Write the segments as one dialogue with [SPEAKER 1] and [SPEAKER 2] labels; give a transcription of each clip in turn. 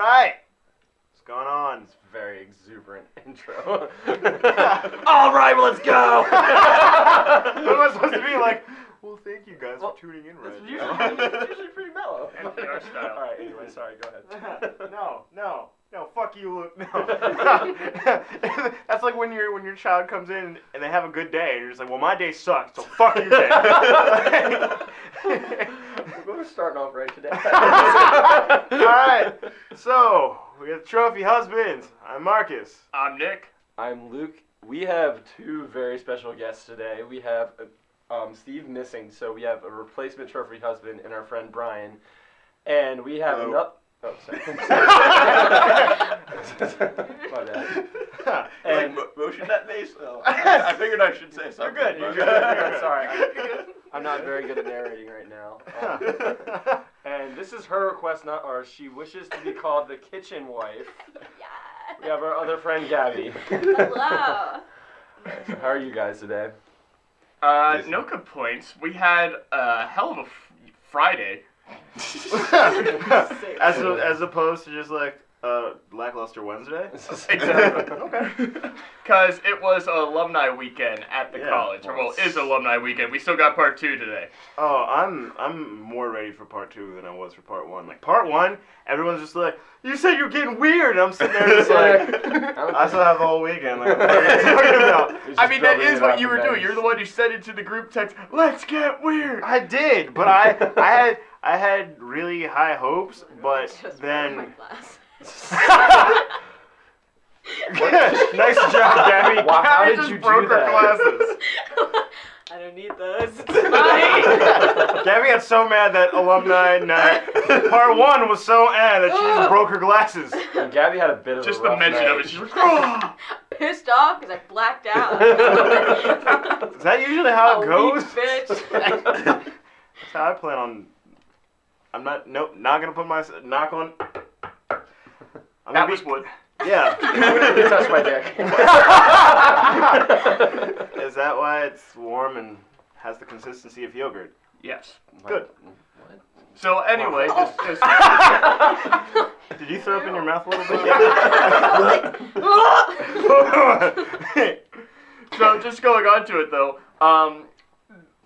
[SPEAKER 1] right. What's going on?
[SPEAKER 2] It's a very exuberant intro. All right, well, let's go.
[SPEAKER 1] What am I supposed to be like? Well, thank you guys for tuning in right now.
[SPEAKER 2] It's usually pretty mellow.
[SPEAKER 3] NPR style.
[SPEAKER 2] All right, anyway, sorry, go ahead.
[SPEAKER 1] No, fuck you, Luke. No. That's like when your child comes in and they have a good day, and you're just like, well, my day sucked, so fuck your day.
[SPEAKER 2] We're starting off right today.
[SPEAKER 1] All right, so we have Trophy Husbands. I'm Marcus.
[SPEAKER 3] I'm Nick.
[SPEAKER 2] I'm Luke. We have two very special guests today. We have Steve missing, so we have a replacement trophy husband and our friend Brian, and we have another. Oh, sorry. My bad.
[SPEAKER 3] And motion that bass. Oh, I figured I should say something.
[SPEAKER 1] You're good.
[SPEAKER 2] Sorry. I'm not very good at narrating right now. And this is her request, she wishes to be called the kitchen wife.
[SPEAKER 4] Yeah.
[SPEAKER 2] We have our other friend Gabby.
[SPEAKER 4] Hello.
[SPEAKER 2] How are you guys today?
[SPEAKER 3] No complaints. We had a hell of a Friday.
[SPEAKER 1] as opposed to just like lackluster Wednesday.
[SPEAKER 3] Exactly. Okay. Because it was alumni weekend at the college. Well, it is alumni weekend. We still got part 2 today.
[SPEAKER 1] Oh, I'm more ready for part 2 than I was for part 1. Like part 1, everyone's just like, you said you're getting weird, and I'm sitting there just like, I still have the whole weekend. Like, what are you talking about?
[SPEAKER 3] I mean, that is what you were doing. You're the one who sent it to the group text. Let's get weird.
[SPEAKER 1] I did, but I had really high hopes, but then. Nice job, Gabby.
[SPEAKER 2] Wow, how
[SPEAKER 3] Gabby
[SPEAKER 2] did
[SPEAKER 3] just
[SPEAKER 2] you
[SPEAKER 3] broke
[SPEAKER 2] do
[SPEAKER 3] her
[SPEAKER 2] that?
[SPEAKER 3] glasses.
[SPEAKER 4] I don't need those. It's fine.
[SPEAKER 1] Gabby got so mad that alumni night part 1 was so that she just broke her glasses.
[SPEAKER 2] And Gabby had a bit of
[SPEAKER 3] Just
[SPEAKER 2] a
[SPEAKER 3] the
[SPEAKER 2] rough
[SPEAKER 3] mention
[SPEAKER 2] night.
[SPEAKER 3] of it. She was like,
[SPEAKER 4] Pissed off because I blacked out.
[SPEAKER 1] Is that usually how it goes?
[SPEAKER 4] Weak bitch.
[SPEAKER 1] That's how I plan on. I'm not gonna put my knock on.
[SPEAKER 3] that was wood.
[SPEAKER 1] Yeah.
[SPEAKER 2] You touched my dick.
[SPEAKER 1] Is that why it's warm and has the consistency of yogurt?
[SPEAKER 3] Yes.
[SPEAKER 1] Good.
[SPEAKER 2] What?
[SPEAKER 3] So anyway, just
[SPEAKER 1] Did you throw up in your mouth a little bit?
[SPEAKER 3] So just going on to it though,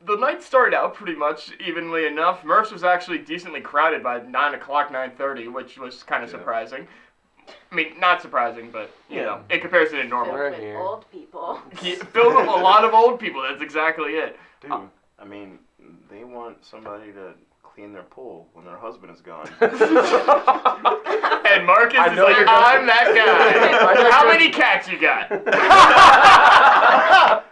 [SPEAKER 3] the night started out pretty much evenly enough. Murph's was actually decently crowded by 9 o'clock, 9:30, which was kind of surprising. I mean, not surprising, but, you know, in comparison to normal.
[SPEAKER 2] Right
[SPEAKER 4] With
[SPEAKER 2] here.
[SPEAKER 4] old people.
[SPEAKER 3] Filled with a lot of old people, that's exactly it.
[SPEAKER 1] Dude, I mean, they want somebody to clean their pool when their husband is gone.
[SPEAKER 3] And Marcus
[SPEAKER 2] I
[SPEAKER 3] is
[SPEAKER 2] know
[SPEAKER 3] like,
[SPEAKER 2] you're gonna-
[SPEAKER 3] I'm that guy. How many cats you got?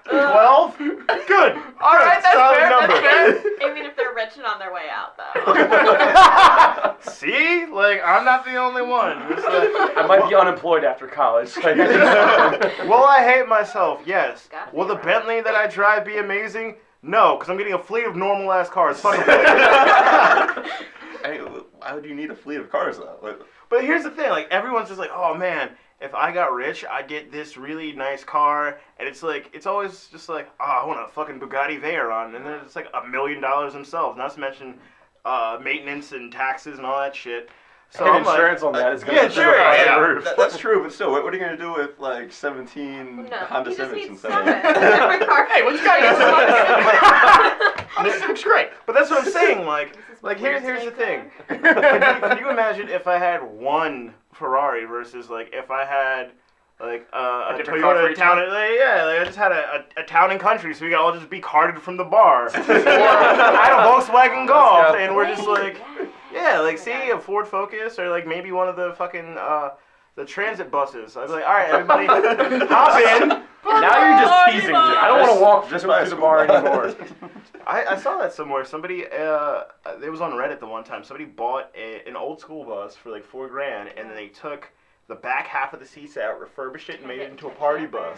[SPEAKER 1] 12? Good.
[SPEAKER 3] All right, that's
[SPEAKER 1] solid
[SPEAKER 3] fair,
[SPEAKER 1] number.
[SPEAKER 3] that's fair.
[SPEAKER 4] I mean, if they're rich and on their way out, though.
[SPEAKER 1] See? Like, I'm not the only one. It's like,
[SPEAKER 2] I might be unemployed after college. Like,
[SPEAKER 1] will I hate myself? Yes.
[SPEAKER 4] Gotta be
[SPEAKER 1] Will the
[SPEAKER 4] right.
[SPEAKER 1] Bentley that I drive be amazing? No, because I'm getting a fleet of normal-ass cars. Fuck it.
[SPEAKER 5] Hey, why would you need a fleet of cars though?
[SPEAKER 1] But here's the thing, like, everyone's just like, oh man, if I got rich, I'd get this really nice car, and it's like, it's always just like, oh, I want a fucking Bugatti Veyron, and then it's like $1 million themselves, not to mention maintenance and taxes and all that shit. So
[SPEAKER 2] and
[SPEAKER 1] I'm like,
[SPEAKER 2] insurance on that is going
[SPEAKER 1] yeah,
[SPEAKER 2] to
[SPEAKER 1] sure,
[SPEAKER 3] yeah.
[SPEAKER 2] roof.
[SPEAKER 5] That's true, but still, what are you gonna do with like 17
[SPEAKER 4] No,
[SPEAKER 5] Honda
[SPEAKER 4] you just
[SPEAKER 5] Civics
[SPEAKER 4] need
[SPEAKER 5] instead
[SPEAKER 4] 7.
[SPEAKER 5] of?
[SPEAKER 4] Every car.
[SPEAKER 3] Hey, what's got This looks great.
[SPEAKER 1] but that's what I'm saying, like
[SPEAKER 4] my
[SPEAKER 1] here's the
[SPEAKER 4] Wednesday
[SPEAKER 1] thing. Can you imagine if I had one Ferrari versus like if I had like a
[SPEAKER 3] different car for
[SPEAKER 1] Toyota
[SPEAKER 3] each
[SPEAKER 1] Town,
[SPEAKER 3] one?
[SPEAKER 1] like, yeah, like I just had a Town and Country, so we could all just be carted from the bar. Or I had a Volkswagen Golf,
[SPEAKER 2] go.
[SPEAKER 1] and we're just like,
[SPEAKER 4] Yeah.
[SPEAKER 1] yeah, like see a Ford Focus or like maybe one of the fucking the transit buses. I'd be like, all right, everybody, hop in.
[SPEAKER 2] Now you're just teasing me. I don't want to walk
[SPEAKER 5] Just
[SPEAKER 2] to
[SPEAKER 5] buy a
[SPEAKER 2] the
[SPEAKER 5] school
[SPEAKER 2] bar
[SPEAKER 5] bus.
[SPEAKER 2] anymore.
[SPEAKER 1] I saw that somewhere. Somebody, it was on Reddit the one time. Somebody bought an old school bus for like $4,000, and then they took the back half of the seats out, refurbished it, and made it into a party bus.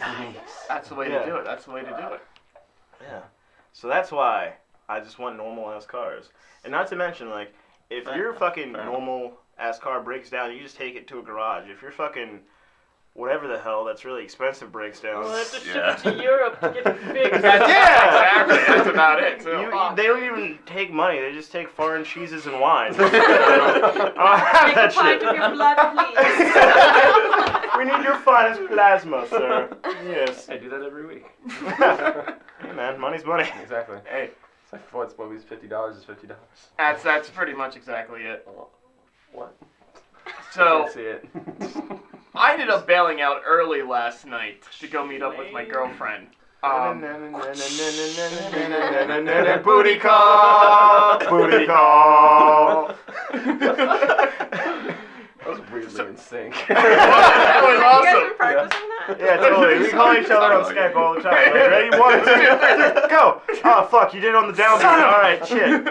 [SPEAKER 3] That's the way to do it. That's the way to do it.
[SPEAKER 1] Yeah. So that's why I just want normal ass cars. And not to mention, like, if your fucking normal ass car breaks down, you just take it to a garage. If your fucking whatever the hell that's really expensive breaks down.
[SPEAKER 4] We'll have to ship
[SPEAKER 5] Yeah.
[SPEAKER 4] it to Europe to get it fixed.
[SPEAKER 1] Yeah!
[SPEAKER 3] Exactly. That's about it. So.
[SPEAKER 1] They don't even take money. They just take foreign cheeses and wine. I don't have
[SPEAKER 4] Take
[SPEAKER 1] that
[SPEAKER 4] a pint
[SPEAKER 1] shit.
[SPEAKER 4] of your blood, please.
[SPEAKER 1] We need your finest plasma, sir. Yes.
[SPEAKER 2] I do that every week.
[SPEAKER 1] Hey man, money's money.
[SPEAKER 2] Exactly.
[SPEAKER 3] Hey,
[SPEAKER 2] It's like what's movies $50 is $50.
[SPEAKER 3] that's pretty much exactly it.
[SPEAKER 2] What?
[SPEAKER 3] So
[SPEAKER 2] I can't see it.
[SPEAKER 3] I ended up bailing out early last night to go meet up with my girlfriend.
[SPEAKER 1] Booty call, booty call.
[SPEAKER 2] That was weirdly in sync.
[SPEAKER 3] That was
[SPEAKER 4] You guys
[SPEAKER 3] awesome.
[SPEAKER 4] been practicing that?
[SPEAKER 1] Yeah, totally. We call each other on Skype all the time. Like, ready? 1, 2, 3, go. Oh fuck, you did it on the downbeat. All right, shit.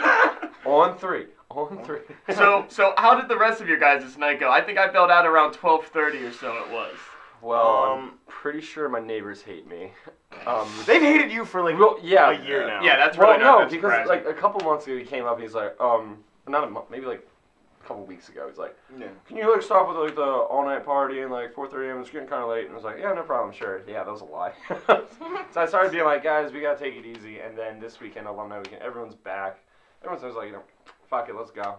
[SPEAKER 2] On three. On three.
[SPEAKER 3] So how did the rest of your guys' night go? I think I bailed out around 12:30 or so it was.
[SPEAKER 2] Well, I'm pretty sure my neighbors hate me.
[SPEAKER 1] They've hated you for like
[SPEAKER 2] Well, yeah.
[SPEAKER 1] a year now.
[SPEAKER 3] Yeah, that's
[SPEAKER 2] Well,
[SPEAKER 3] really not
[SPEAKER 2] no,
[SPEAKER 3] that
[SPEAKER 2] because
[SPEAKER 3] surprising.
[SPEAKER 2] like a couple months ago he came up and he's like, not a month, maybe like a couple weeks ago. He's like,
[SPEAKER 1] Yeah.
[SPEAKER 2] can you like stop with like the all night party and like 4:30 a.m. It's getting kind of late. And I was like, yeah, no problem, sure. Yeah, that was a lie. So I started being like, guys, we gotta take it easy. And then this weekend, alumni weekend, everyone's back. Everyone's just like, fuck it, let's go.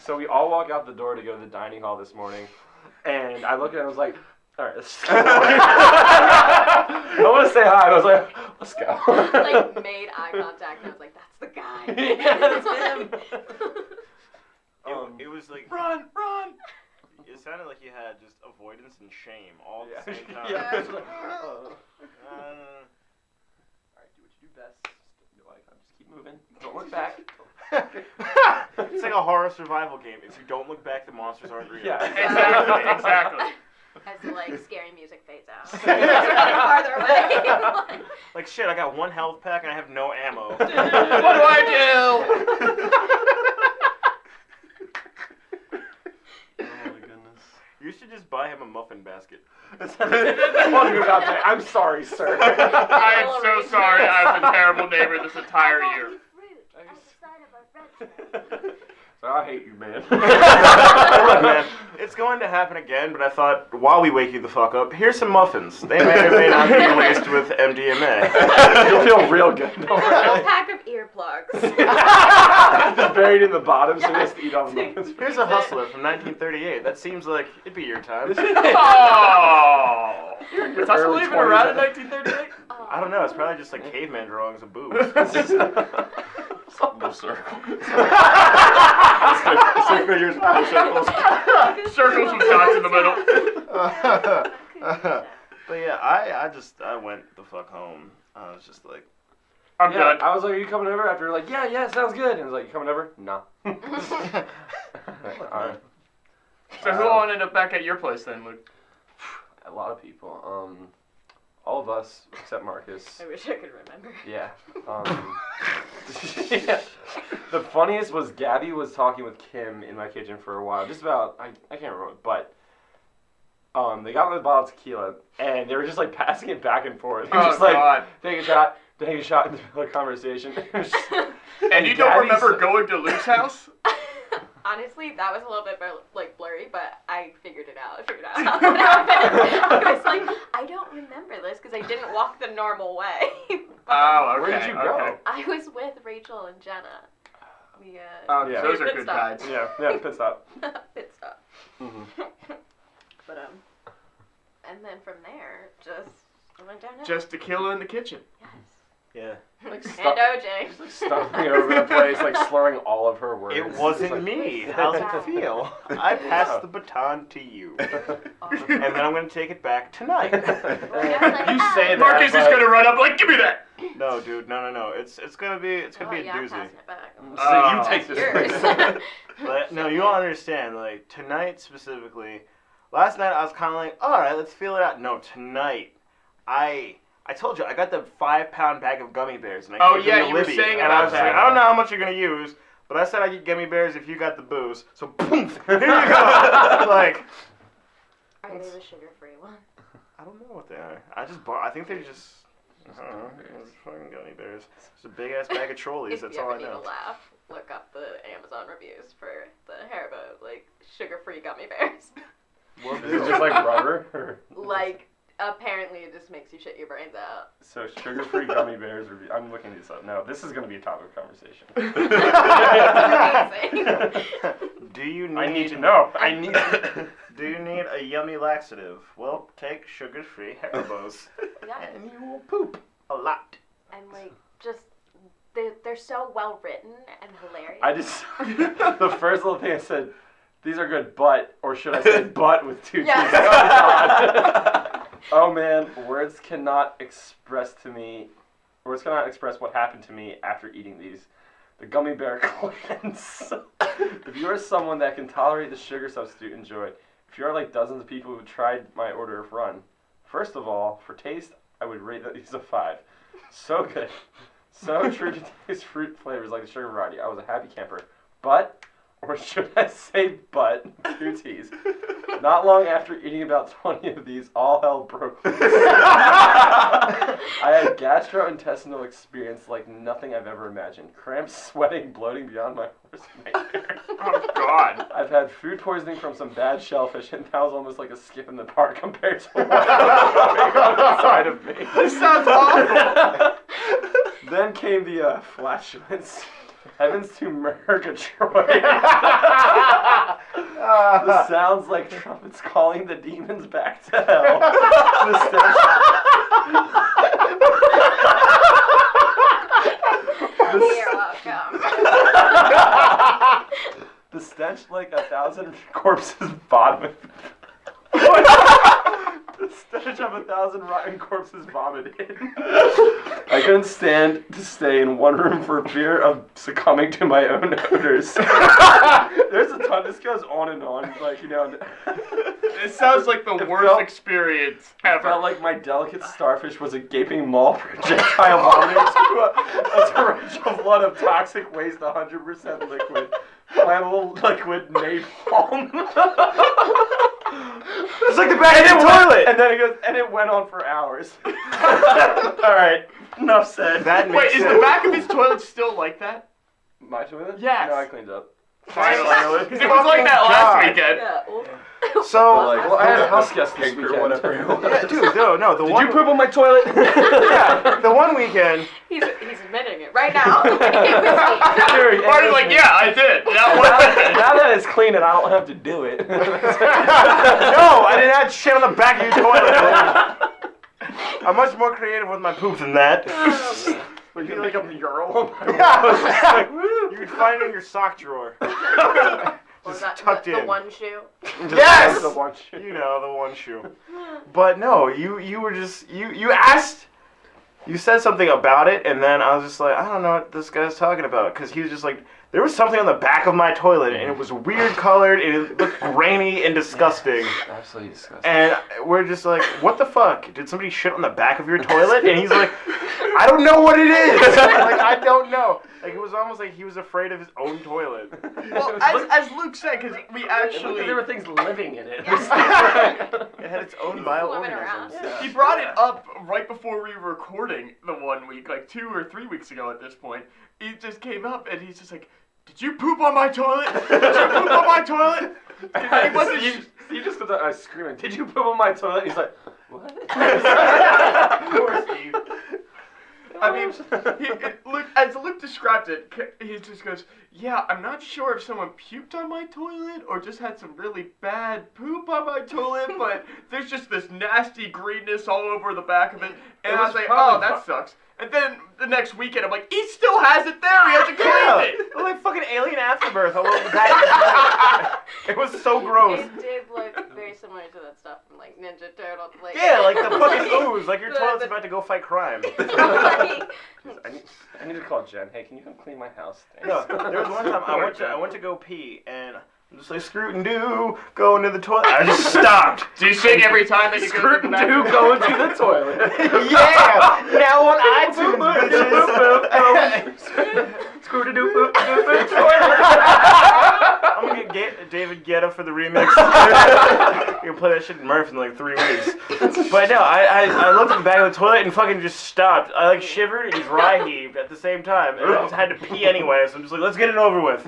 [SPEAKER 2] So we all walk out the door to go to the dining hall this morning, and I look at it and I was like, all right, let's go. I want to say hi. I was like, let's go.
[SPEAKER 4] Like, made eye contact, and I was like, that's the guy.
[SPEAKER 2] Yeah, that's him.
[SPEAKER 1] It was like
[SPEAKER 3] Run!
[SPEAKER 1] it sounded like you had just avoidance and shame all at the same time.
[SPEAKER 2] Yeah.
[SPEAKER 4] Yeah.
[SPEAKER 2] It's like,
[SPEAKER 1] Uh,
[SPEAKER 2] Alright, do what you do best. Just, like, just keep moving. Don't look back.
[SPEAKER 1] It's like a horror survival game. If you don't look back, the monsters aren't real.
[SPEAKER 2] Yeah.
[SPEAKER 3] Exactly.
[SPEAKER 4] As the, like, scary music fades out. It's getting farther away.
[SPEAKER 1] Like shit, I got 1 health pack and I have no ammo.
[SPEAKER 3] What do I do?
[SPEAKER 5] Oh my goodness.
[SPEAKER 1] You should just buy him a muffin basket.
[SPEAKER 2] One who's out there. I'm sorry, sir.
[SPEAKER 3] I am so sorry. I've been a terrible neighbor this entire year.
[SPEAKER 2] So I hate you, man.
[SPEAKER 1] Look, man, it's going to happen again, but I thought, while we wake you the fuck up, here's some muffins. They may or may not be laced with MDMA.
[SPEAKER 2] You'll feel real good.
[SPEAKER 4] A little pack of earplugs.
[SPEAKER 2] Just buried in the bottom, so he has to eat all the muffins.
[SPEAKER 1] Here's a Hustler from 1938. That seems like it'd be your time.
[SPEAKER 3] Oh! Was Hustle
[SPEAKER 2] Early
[SPEAKER 3] even around in
[SPEAKER 2] 20s.
[SPEAKER 3] 1938?
[SPEAKER 1] I don't know, it's probably just like caveman drawings of boobs.
[SPEAKER 5] No circle.
[SPEAKER 1] Stick figures, no circles.
[SPEAKER 3] Circles with dots in the middle.
[SPEAKER 1] But yeah, I went the fuck home. I was just like,
[SPEAKER 3] I'm
[SPEAKER 2] Yeah,
[SPEAKER 3] done.
[SPEAKER 2] I was like, are you coming over? After like, yeah, sounds good. And I was like, you coming over? No. Alright.
[SPEAKER 3] So who all ended up back at your place then, Luke?
[SPEAKER 2] A lot of people. All of us except Marcus.
[SPEAKER 4] I wish I could remember.
[SPEAKER 2] Yeah. Yeah. The funniest was Gabby was talking with Kim in my kitchen for a while, just about I can't remember, but they got me a bottle of tequila and they were just like passing it back and forth. They were
[SPEAKER 3] Oh,
[SPEAKER 2] just like
[SPEAKER 3] God.
[SPEAKER 2] take a shot in the middle of the conversation.
[SPEAKER 3] And you don't
[SPEAKER 2] Gabby's-
[SPEAKER 3] remember going to Luke's house?
[SPEAKER 4] Honestly, that was a little bit like blurry, but I figured it out. I figured out how it happened. I was like, I don't remember this because I didn't walk the normal way.
[SPEAKER 3] Oh, okay.
[SPEAKER 2] Where did you go?
[SPEAKER 3] okay.
[SPEAKER 4] I was with Rachel and Jenna. We
[SPEAKER 3] Oh,
[SPEAKER 2] Yeah.
[SPEAKER 3] those are
[SPEAKER 4] Pit
[SPEAKER 3] good
[SPEAKER 4] stop.
[SPEAKER 3] guides.
[SPEAKER 2] Yeah, pit stop.
[SPEAKER 4] pit stop.
[SPEAKER 2] Mm-hmm.
[SPEAKER 4] But and then from there, just I went down.
[SPEAKER 3] Just tequila in the kitchen.
[SPEAKER 4] Yes.
[SPEAKER 1] yeah.
[SPEAKER 4] And
[SPEAKER 2] Stop.
[SPEAKER 4] OJ.
[SPEAKER 2] Stumbling over the place, like slurring all of her words.
[SPEAKER 1] It wasn't
[SPEAKER 2] It's like-
[SPEAKER 1] me. How's it feel? I passed the baton to you. And then I'm going to take it back tonight.
[SPEAKER 2] You say that.
[SPEAKER 3] Marcus is
[SPEAKER 2] but-
[SPEAKER 3] gonna run up like, give me that!
[SPEAKER 1] No, dude, no. It's gonna be a
[SPEAKER 4] yeah, I'm
[SPEAKER 1] doozy.
[SPEAKER 4] passing it back.
[SPEAKER 2] So you take
[SPEAKER 4] That's
[SPEAKER 2] this.
[SPEAKER 4] yours.
[SPEAKER 1] But no, you don't understand. Like tonight specifically, last night I was kind of like, all right, let's feel it out. No, tonight, I told you I got the 5-pound bag of gummy bears, and I
[SPEAKER 3] Oh,
[SPEAKER 1] gave them
[SPEAKER 3] yeah,
[SPEAKER 1] to
[SPEAKER 3] you were
[SPEAKER 1] Libby,
[SPEAKER 3] saying
[SPEAKER 1] and I
[SPEAKER 3] about
[SPEAKER 1] was like,
[SPEAKER 3] that.
[SPEAKER 1] I don't know how much you're gonna use, but I said I get gummy bears if you got the booze. So boom, here you go. Like,
[SPEAKER 4] Are they the sugar-free one?
[SPEAKER 1] I don't know what they are. I think they're just. I don't know. They're fucking gummy bears. It's a big ass bag of trolleys.
[SPEAKER 4] If
[SPEAKER 1] That's
[SPEAKER 4] you
[SPEAKER 1] all
[SPEAKER 4] ever
[SPEAKER 1] I
[SPEAKER 4] need
[SPEAKER 1] know.
[SPEAKER 4] a laugh, look up the Amazon reviews for the Haribo, like, sugar-free gummy bears.
[SPEAKER 2] What, is it just like rubber? Or
[SPEAKER 4] Like, apparently it just makes you shit your brains out.
[SPEAKER 2] so sugar-free gummy bears. I'm looking these up. No, this is going to be a topic of conversation.
[SPEAKER 4] It's amazing.
[SPEAKER 1] Do you need?
[SPEAKER 2] I need to know. I need.
[SPEAKER 1] Do you need a yummy laxative? Well, take sugar-free Haribos,
[SPEAKER 4] Yeah.
[SPEAKER 1] and you will poop a lot.
[SPEAKER 4] And like, just they're so well written and hilarious.
[SPEAKER 2] I just the first little thing I said. These are good, but, or should I say, but with two T's?
[SPEAKER 4] Yes.
[SPEAKER 2] Oh man, words cannot express what happened to me after eating these. The gummy bear cleanse. If you are someone that can tolerate the sugar substitute, enjoy. If you are like dozens of people who tried my order of run, first of all, for taste, I would rate these a 5. So good. So true to taste fruit flavors like the sugar variety. I was a happy camper. But, or should I say but, 2 T's. Not long after eating about 20 of these, all hell broke loose. I had gastrointestinal experience like nothing I've ever imagined. Cramps, sweating, bloating beyond my worst nightmare.
[SPEAKER 3] Oh, God.
[SPEAKER 2] I've had food poisoning from some bad shellfish, and that was almost like a skip in the park compared to what's going on inside of me.
[SPEAKER 3] This sounds awful.
[SPEAKER 2] Then came the flatulence. Heavens to Murgatroyd. This sounds like trumpets calling the demons back to hell. The stench.
[SPEAKER 4] You're welcome.
[SPEAKER 2] The stench like 1,000 corpses vomited. The stench of 1,000 rotten corpses vomited. I couldn't stand to stay in one room for fear of succumbing to my own odors. There's a ton. This goes on and on. Like, you know.
[SPEAKER 3] It sounds like the worst experience
[SPEAKER 2] I
[SPEAKER 3] ever.
[SPEAKER 2] felt like my delicate starfish was a gaping maw projectile vomiting to a torrential flood of toxic waste, 100% liquid. Flammable liquid napalm.
[SPEAKER 1] It's like the back of the toilet.
[SPEAKER 2] And then it goes, and it went on for hours. Alright, enough said.
[SPEAKER 1] That makes
[SPEAKER 3] Wait, is
[SPEAKER 1] sense.
[SPEAKER 3] the back of his toilet still like that?
[SPEAKER 2] My toilet?
[SPEAKER 3] Yes.
[SPEAKER 2] No, I cleaned up.
[SPEAKER 3] Finally. Because it was like that last
[SPEAKER 1] God.
[SPEAKER 3] weekend.
[SPEAKER 4] Yeah.
[SPEAKER 1] So,
[SPEAKER 5] Like,
[SPEAKER 2] Well, I had a house guest this
[SPEAKER 5] Pink or
[SPEAKER 2] weekend.
[SPEAKER 5] whatever.
[SPEAKER 1] yeah, dude, no, the
[SPEAKER 2] Did
[SPEAKER 1] one.
[SPEAKER 2] you poop on my toilet?
[SPEAKER 1] Yeah, the one weekend.
[SPEAKER 4] He's admitting it right now. It was me.
[SPEAKER 3] Marty's like, yeah, I did. That one weekend.
[SPEAKER 2] Now that it's clean and I don't have to do it.
[SPEAKER 1] No, I did not shit on the back of your toilet. I'm much more creative with my poop than that.
[SPEAKER 2] Would you make a mural on my
[SPEAKER 1] Yeah,
[SPEAKER 2] wall?
[SPEAKER 1] it's just like, you can find it in your sock drawer.
[SPEAKER 4] Was
[SPEAKER 1] Just
[SPEAKER 4] that
[SPEAKER 1] tucked
[SPEAKER 4] the
[SPEAKER 1] in.
[SPEAKER 4] one shoe?
[SPEAKER 1] Yes!
[SPEAKER 2] The one shit.
[SPEAKER 1] You know, the one shoe. But no, you were just, you asked, you said something about it, and then I was just like, I don't know what this guy's talking about, because he was just like, there was something on the back of my toilet, and it was weird colored, and it looked grainy and disgusting.
[SPEAKER 2] Absolutely disgusting.
[SPEAKER 1] And we're just like, what the fuck? Did somebody shit on the back of your toilet? And he's like, I don't know what it is. Like, I don't know. Like, it was almost like he was afraid of his own toilet.
[SPEAKER 3] Well, as Luke said, because we actually...
[SPEAKER 2] There were things living in it.
[SPEAKER 1] It had its own
[SPEAKER 4] Swimming around.
[SPEAKER 1] bioorganisms.
[SPEAKER 3] He brought it up right before we were recording the one week, like 2 or 3 weeks ago at this point. It just came up, and he's just like, did you poop on my toilet? Did you poop on my toilet? And he wasn't...
[SPEAKER 2] He just goes out screaming, did you poop on my toilet? He's like, what?
[SPEAKER 1] Poor Steve.
[SPEAKER 3] I mean, Luke, as Luke described it, he just goes, yeah, I'm not sure if someone puked on my toilet or just had some really bad poop on my toilet, but there's just this nasty greenness all over the back of it. And I was like, oh, that sucks. And then the next weekend, I'm like, he still has it there. He hasn't cleaned it.
[SPEAKER 1] It looked like fucking alien afterbirth all over the back. It was so gross.
[SPEAKER 4] It did look very similar to that stuff from like Ninja Turtle. Like,
[SPEAKER 1] Yeah, like the fucking ooze. Like your toilet's about to go fight crime.
[SPEAKER 4] like,
[SPEAKER 2] I need to call Jen. Hey, can you come clean my house? Thanks.
[SPEAKER 1] No, there was one time I went to go pee and I'm just like scroot and do go into the toilet. I just stopped.
[SPEAKER 3] Do you sing every time that you go to the bathroom?
[SPEAKER 2] Do go into the toilet.
[SPEAKER 1] Yeah, now on iTunes, bitches.
[SPEAKER 2] Screw do boop boop.
[SPEAKER 1] I'm gonna get David Guetta for the remix. You're gonna play that shit in Murph in like 3 weeks. But no, I looked at the back of the toilet and fucking just stopped. I like shivered and dry heaved at the same time, and I just had to pee anyway. So I'm just like, let's get it over with.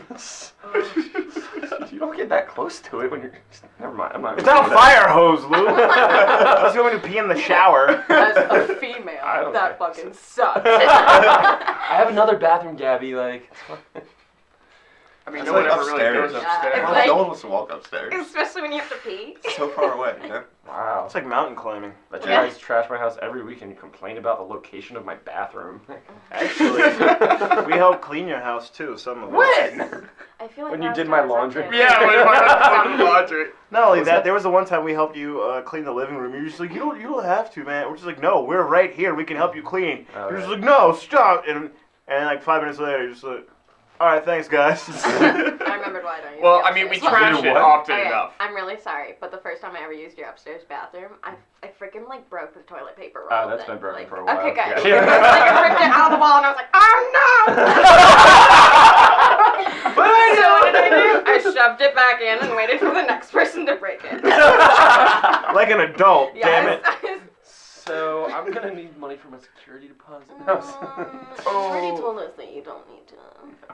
[SPEAKER 2] You don't get that close to it when you're. Never mind. I'm not.
[SPEAKER 1] It's not a fire hose, Lou. I was going to pee in the shower.
[SPEAKER 4] As a female,
[SPEAKER 2] I don't
[SPEAKER 4] that
[SPEAKER 2] care.
[SPEAKER 4] fucking sucks.
[SPEAKER 2] I have another bathroom, Gabby. Like.
[SPEAKER 3] I mean,
[SPEAKER 5] That's
[SPEAKER 3] no one
[SPEAKER 5] like
[SPEAKER 3] ever really
[SPEAKER 5] upstairs.
[SPEAKER 3] goes
[SPEAKER 4] Yeah,
[SPEAKER 3] upstairs.
[SPEAKER 4] it's
[SPEAKER 5] No,
[SPEAKER 4] like-
[SPEAKER 5] no one wants to walk upstairs.
[SPEAKER 4] Especially when you have to pee.
[SPEAKER 5] It's so far away, you know?
[SPEAKER 2] Wow.
[SPEAKER 1] It's like mountain climbing.
[SPEAKER 2] But you
[SPEAKER 4] Yeah.
[SPEAKER 2] guys trash my house every week and you complain about the location of my bathroom.
[SPEAKER 1] Actually, we helped clean your house too. Some of us.
[SPEAKER 2] When?
[SPEAKER 4] I feel like
[SPEAKER 2] When you
[SPEAKER 4] last
[SPEAKER 2] did
[SPEAKER 4] time
[SPEAKER 2] my
[SPEAKER 4] I was up
[SPEAKER 2] laundry?
[SPEAKER 4] there.
[SPEAKER 3] Yeah, when I was laundry.
[SPEAKER 1] Not only
[SPEAKER 2] Was
[SPEAKER 1] that,
[SPEAKER 2] that-
[SPEAKER 1] there was the one time we helped you clean the living room. You're just like, you don't have to, man. We're just like, no, we're right here. We can help you clean.
[SPEAKER 2] Oh,
[SPEAKER 1] You're just
[SPEAKER 2] yeah.
[SPEAKER 1] like, no, stop. And like 5 minutes later, you're just like, all right, thanks, guys.
[SPEAKER 4] I remembered why I don't use
[SPEAKER 3] Well,
[SPEAKER 4] the
[SPEAKER 3] I mean, we
[SPEAKER 4] upstairs.
[SPEAKER 3] trash it
[SPEAKER 2] What?
[SPEAKER 3] often
[SPEAKER 4] Okay,
[SPEAKER 3] enough.
[SPEAKER 4] I'm really sorry, but the first time I ever used your upstairs bathroom, I freaking like broke the toilet paper roll.
[SPEAKER 2] Oh, that's
[SPEAKER 4] thing.
[SPEAKER 2] been broken
[SPEAKER 4] Like,
[SPEAKER 2] for a while.
[SPEAKER 4] Okay, good.
[SPEAKER 2] Yeah.
[SPEAKER 4] Like, I ripped it out of the wall and I was like, oh no! So what did I do? I shoved it back in and waited for the next person to break it.
[SPEAKER 1] Like an adult, damn it.
[SPEAKER 2] So I'm gonna need money for my security deposit.
[SPEAKER 4] You already told us that you don't need to.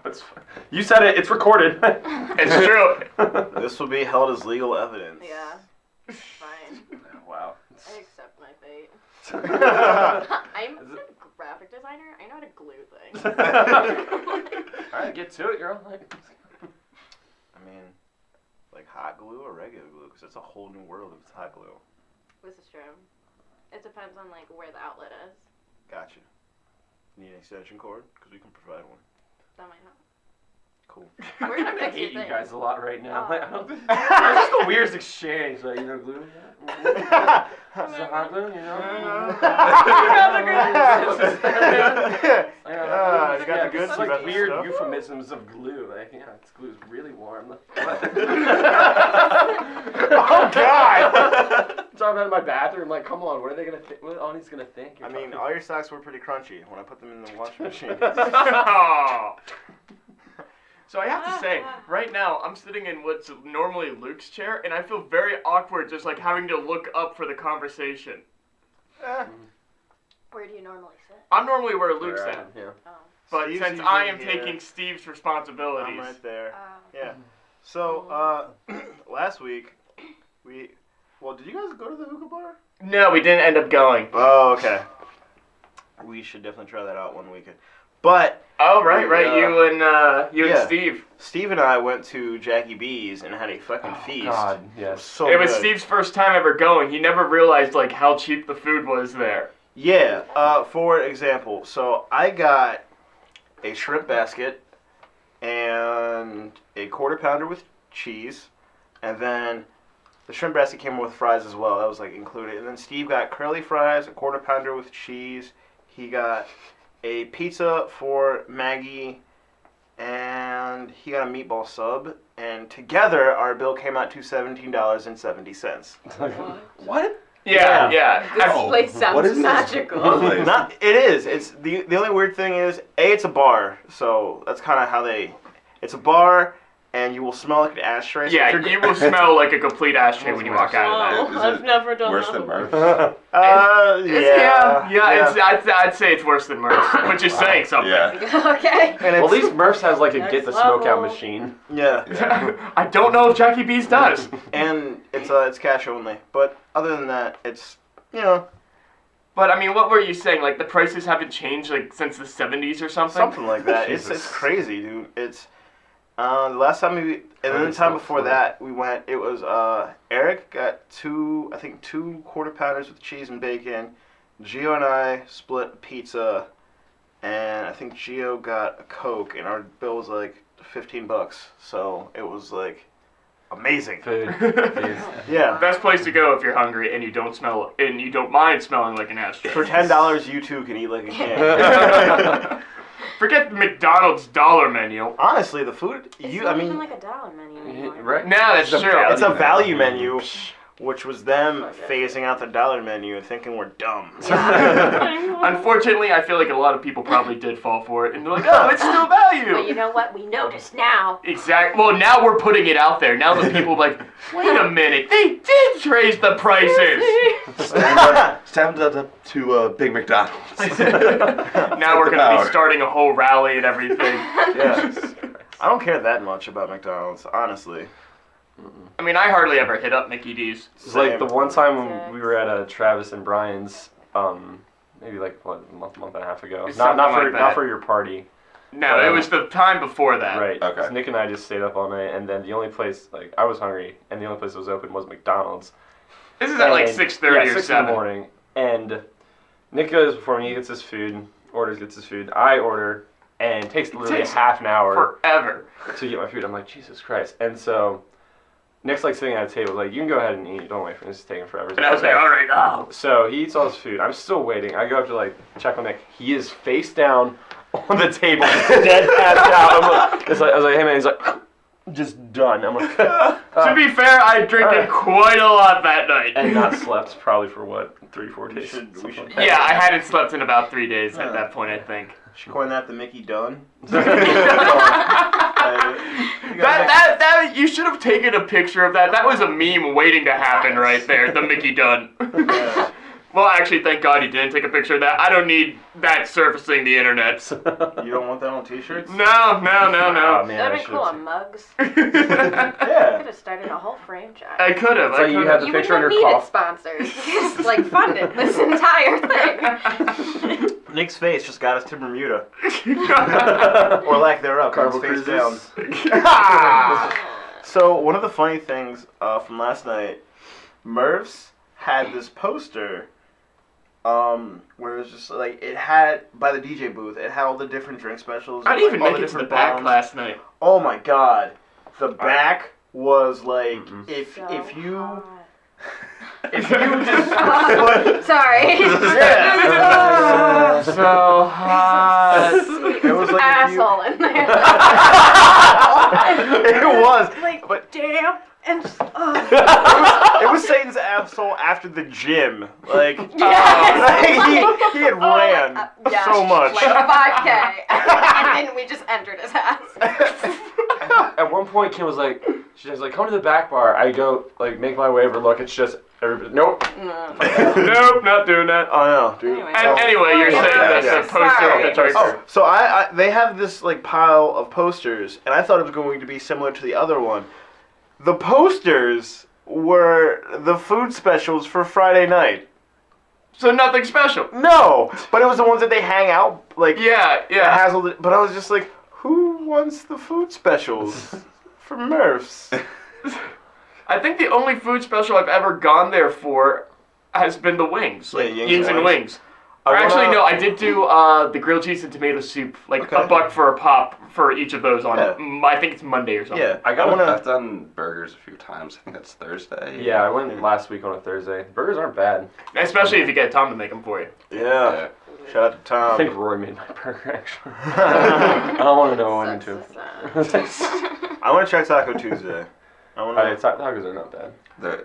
[SPEAKER 2] It's fine. You said it. It's recorded.
[SPEAKER 3] It's true.
[SPEAKER 1] This will be held as legal evidence.
[SPEAKER 4] Yeah. Fine.
[SPEAKER 2] Wow.
[SPEAKER 4] I accept my fate.
[SPEAKER 2] All
[SPEAKER 4] I'm a graphic designer. I know how to glue things.
[SPEAKER 2] right, get to it, girl.
[SPEAKER 1] I mean, like hot glue or regular glue? Because it's a whole new world if it's hot glue.
[SPEAKER 4] This is true. It depends on like where the outlet is.
[SPEAKER 1] Gotcha. Need an extension cord? Because we can provide one.
[SPEAKER 4] That might help.
[SPEAKER 1] Cool.
[SPEAKER 4] We're gonna
[SPEAKER 2] I
[SPEAKER 4] fix
[SPEAKER 2] hate
[SPEAKER 4] your
[SPEAKER 2] you
[SPEAKER 4] thing.
[SPEAKER 2] guys a lot right now.
[SPEAKER 4] Oh.
[SPEAKER 2] Like, I don't- it's just the weirdest exchange. Like, you know, glue. Yeah. Is it hot glue? You know.
[SPEAKER 1] You got the goods,
[SPEAKER 2] It's
[SPEAKER 1] you got
[SPEAKER 2] like
[SPEAKER 1] the
[SPEAKER 2] weird
[SPEAKER 1] stuff.
[SPEAKER 2] euphemisms of glue. Like, yeah, this glue's really warm.
[SPEAKER 1] Oh, God!
[SPEAKER 2] Talking about my bathroom. Like, come on, what are they gonna think? What Ani's gonna think?
[SPEAKER 1] I mean, all your socks were pretty crunchy when I put them in the washing machine.
[SPEAKER 3] Oh. So I have to say, right now I'm sitting in what's normally Luke's chair, and I feel very awkward just like having to look up for the conversation.
[SPEAKER 4] Where do you normally sit?
[SPEAKER 3] I'm normally where Luke's
[SPEAKER 2] Where,
[SPEAKER 3] at,
[SPEAKER 2] yeah.
[SPEAKER 4] Oh.
[SPEAKER 3] but
[SPEAKER 1] Steve's
[SPEAKER 3] since I am
[SPEAKER 1] usually here.
[SPEAKER 3] taking Steve's responsibilities,
[SPEAKER 1] I'm right there.
[SPEAKER 4] Oh.
[SPEAKER 1] Yeah. So, last week, well, did you guys go to the hookah bar?
[SPEAKER 3] no, we didn't end up going.
[SPEAKER 1] Oh, okay. We should definitely try that out one weekend. But
[SPEAKER 3] Oh, right,
[SPEAKER 1] Yeah.
[SPEAKER 3] you
[SPEAKER 1] Yeah.
[SPEAKER 3] and Steve.
[SPEAKER 1] Steve and I went to Jackie B's and had a fucking feast.
[SPEAKER 2] God,
[SPEAKER 1] It was
[SPEAKER 2] yes.
[SPEAKER 1] so
[SPEAKER 3] It was
[SPEAKER 1] good.
[SPEAKER 3] Steve's first time ever going. He never realized like how cheap the food was there.
[SPEAKER 1] Yeah, for example, so I got a shrimp basket and a quarter pounder with cheese, and then the shrimp basket came with fries as well. That was like included. And then Steve got curly fries, a quarter pounder with cheese. He got a pizza for Maggie, and he got a meatball sub. And together, our bill came out to $17.70.
[SPEAKER 2] What?
[SPEAKER 3] Yeah,
[SPEAKER 1] Yeah.
[SPEAKER 4] This
[SPEAKER 5] Oh,
[SPEAKER 4] place
[SPEAKER 5] what
[SPEAKER 4] sounds
[SPEAKER 5] is this?
[SPEAKER 4] magical.
[SPEAKER 5] Place?
[SPEAKER 1] Not, it is. It's the only weird thing is it's a bar, so that's kind of how they. It's a bar, and you will smell like an ashtray. So
[SPEAKER 3] Yeah,
[SPEAKER 1] if you're-
[SPEAKER 3] you will smell like a complete ashtray when you walk out of
[SPEAKER 4] Oh,
[SPEAKER 5] Is
[SPEAKER 4] I've
[SPEAKER 5] it
[SPEAKER 4] never done
[SPEAKER 5] Worse
[SPEAKER 4] that
[SPEAKER 5] than
[SPEAKER 4] before.
[SPEAKER 5] Murph?
[SPEAKER 3] I'd say it's worse than Murph's, which is saying something.
[SPEAKER 5] Yeah.
[SPEAKER 4] Okay.
[SPEAKER 1] And
[SPEAKER 2] Well, at
[SPEAKER 1] it's,
[SPEAKER 2] least Murph's has like a
[SPEAKER 4] Next
[SPEAKER 2] get the smoke out
[SPEAKER 4] level.
[SPEAKER 2] machine.
[SPEAKER 1] yeah,
[SPEAKER 3] I don't know if Jackie B's does.
[SPEAKER 1] and it's cash only. But other than that, it's
[SPEAKER 3] But I mean, what were you saying? Like the prices haven't changed like since the 70s or something?
[SPEAKER 1] something like that. It's
[SPEAKER 2] Jesus.
[SPEAKER 1] crazy, dude. It's the last time and then the time before that we went. It was Eric got two quarter pounders with cheese and bacon. Gio and I split a pizza, and I think Gio got a Coke, and our bill was like $15. So it was like amazing.
[SPEAKER 2] Food.
[SPEAKER 1] Yeah.
[SPEAKER 3] Best place to go if you're hungry and you don't mind smelling like an ashtray.
[SPEAKER 1] For $10, you too can eat like a king.
[SPEAKER 3] Forget McDonald's dollar menu.
[SPEAKER 1] Honestly, the food
[SPEAKER 4] It's
[SPEAKER 1] I
[SPEAKER 4] not
[SPEAKER 1] mean,
[SPEAKER 4] even like a dollar menu anymore.
[SPEAKER 2] Right?
[SPEAKER 3] Nah, that's
[SPEAKER 2] It's a
[SPEAKER 3] true.
[SPEAKER 1] it's a
[SPEAKER 2] value
[SPEAKER 1] value menu, which was them
[SPEAKER 4] Okay.
[SPEAKER 1] phasing out the dollar menu and thinking we're dumb.
[SPEAKER 3] Unfortunately, I feel like a lot of people probably did fall for it, and they're like, "Oh, it's still
[SPEAKER 4] But you
[SPEAKER 3] value."
[SPEAKER 4] know what? We noticed now.
[SPEAKER 3] Exactly. Well, now we're putting it out there. Now the people are like, "Wait a minute, they did raise the prices."
[SPEAKER 5] Stand up to Big McDonald's.
[SPEAKER 3] Now we're gonna
[SPEAKER 5] Power.
[SPEAKER 3] be starting a whole rally and everything.
[SPEAKER 1] Yeah. I don't care that much about McDonald's, honestly.
[SPEAKER 3] I mean, I hardly ever hit up Mickey D's.
[SPEAKER 2] It's like the one time when
[SPEAKER 4] Six.
[SPEAKER 2] we were at Travis and Brian's, maybe like what, a month and a half ago.
[SPEAKER 3] It's
[SPEAKER 2] Not
[SPEAKER 3] something
[SPEAKER 2] for
[SPEAKER 3] like that.
[SPEAKER 2] not for your party.
[SPEAKER 3] No, it was the time before that.
[SPEAKER 2] Right.
[SPEAKER 5] Okay.
[SPEAKER 2] 'Cause Nick and I just stayed up all night, and then the only place I was hungry, and the only place that was open was McDonald's.
[SPEAKER 3] This is at like
[SPEAKER 2] And-
[SPEAKER 3] 6:30
[SPEAKER 2] yeah,
[SPEAKER 3] or
[SPEAKER 2] 6
[SPEAKER 3] 7.
[SPEAKER 2] in the morning, and Nick goes before me. He gets his food. Gets his food. I order, and it takes literally
[SPEAKER 3] takes
[SPEAKER 2] half an hour
[SPEAKER 3] Forever.
[SPEAKER 2] to get my food. I'm like, Jesus Christ. And so Nick's like sitting at a table, like, you can go ahead and eat. Don't wait for this. It's taking forever.
[SPEAKER 3] And I was like, all right, oh.
[SPEAKER 2] So he eats all his food. I'm still waiting. I go up to like check on Nick. He is face down on the table, dead passed out. I was like, hey man. He's like, just done. I'm like,
[SPEAKER 3] To be fair, I drinking quite a lot that night.
[SPEAKER 2] and not slept probably for what 3-4 days.
[SPEAKER 1] We should.
[SPEAKER 3] Yeah, I hadn't slept in about 3 days at that point, I think.
[SPEAKER 1] Should coin that the Mickey Dunn.
[SPEAKER 3] That you should have taken a picture of that. That was a meme waiting to happen right there. The Mickey Dunn.
[SPEAKER 1] Yeah.
[SPEAKER 3] Well, actually, thank God you didn't take a picture of that. I don't need that surfacing the internet.
[SPEAKER 1] You don't want that on T-shirts?
[SPEAKER 3] No.
[SPEAKER 2] Oh, man,
[SPEAKER 4] That'd
[SPEAKER 2] I
[SPEAKER 4] be cool
[SPEAKER 2] should've-
[SPEAKER 4] on mugs.
[SPEAKER 1] Yeah.
[SPEAKER 4] Could have started a whole franchise.
[SPEAKER 3] I could have.
[SPEAKER 2] It's like you have the
[SPEAKER 4] You
[SPEAKER 2] picture on
[SPEAKER 4] wouldn't
[SPEAKER 2] your
[SPEAKER 4] need
[SPEAKER 2] coffee.
[SPEAKER 4] sponsors. Just like funded this entire thing.
[SPEAKER 1] Nick's face just got us to Bermuda. Or lack thereof.
[SPEAKER 2] Carnival
[SPEAKER 1] Face
[SPEAKER 2] cruises.
[SPEAKER 1] down. So, one of the funny things from last night, Murph's had this poster where it was just like, it had, by the DJ booth, it had all the different drink specials.
[SPEAKER 3] I didn't even
[SPEAKER 1] all
[SPEAKER 3] make
[SPEAKER 1] the
[SPEAKER 3] it to the
[SPEAKER 1] different
[SPEAKER 3] back
[SPEAKER 1] bombs.
[SPEAKER 3] last night.
[SPEAKER 1] Oh my god. The back was like, if
[SPEAKER 4] So
[SPEAKER 1] you...
[SPEAKER 4] hot.
[SPEAKER 1] If you just...
[SPEAKER 4] Sorry.
[SPEAKER 1] Yeah.
[SPEAKER 3] So hot.
[SPEAKER 1] It was like if you-
[SPEAKER 4] asshole in there.
[SPEAKER 1] It was.
[SPEAKER 4] Like
[SPEAKER 1] But
[SPEAKER 4] damn and just,
[SPEAKER 1] it was Satan's asshole after the gym. Like,
[SPEAKER 4] Yes.
[SPEAKER 1] he had ran
[SPEAKER 4] yeah,
[SPEAKER 1] so much.
[SPEAKER 4] like a 5K, and then we just entered his ass.
[SPEAKER 2] At one point, Kim was like, come to the back bar. I go, like, make my way over, look, it's just everybody. Nope.
[SPEAKER 4] No.
[SPEAKER 3] Nope, not doing that.
[SPEAKER 1] Oh no, dude.
[SPEAKER 4] Anyway.
[SPEAKER 3] And anyway, you're
[SPEAKER 4] Yeah.
[SPEAKER 3] saying that
[SPEAKER 1] Yeah.
[SPEAKER 3] the poster of the
[SPEAKER 4] Sorry.
[SPEAKER 3] toaster.
[SPEAKER 1] Oh, so they have this like pile of posters, and I thought it was going to be similar to the other one. The posters were the food specials for Friday night.
[SPEAKER 3] So nothing special.
[SPEAKER 1] No, but it was the ones that they hang out like.
[SPEAKER 3] Yeah.
[SPEAKER 1] Hazel, but I was just like, who wants the food specials for Murph's?
[SPEAKER 3] I think the only food special I've ever gone there for has been the wings.
[SPEAKER 1] Yeah,
[SPEAKER 3] Like
[SPEAKER 1] Yings
[SPEAKER 3] Yings
[SPEAKER 1] and
[SPEAKER 3] and
[SPEAKER 1] Wings.
[SPEAKER 3] Wings. Or
[SPEAKER 1] I
[SPEAKER 3] actually,
[SPEAKER 1] wanna-
[SPEAKER 3] no, I did do the grilled cheese and tomato soup, like
[SPEAKER 1] Okay.
[SPEAKER 3] $1 for a pop for each of those on,
[SPEAKER 1] Yeah.
[SPEAKER 3] I think it's Monday or something.
[SPEAKER 1] Yeah,
[SPEAKER 2] I got
[SPEAKER 5] I've done burgers a few times. I think that's Thursday.
[SPEAKER 2] Yeah, I went last week on a Thursday. Burgers aren't bad.
[SPEAKER 3] Especially if you get Tom to make them for you.
[SPEAKER 1] Yeah. Shout out to
[SPEAKER 2] I think
[SPEAKER 1] Tom.
[SPEAKER 2] Roy made my burger, actually. I don't want to know what I went
[SPEAKER 4] Sucks
[SPEAKER 2] into.
[SPEAKER 4] is,
[SPEAKER 1] I want to try Taco Tuesday. I want to.
[SPEAKER 2] Tacos are not bad.
[SPEAKER 5] They're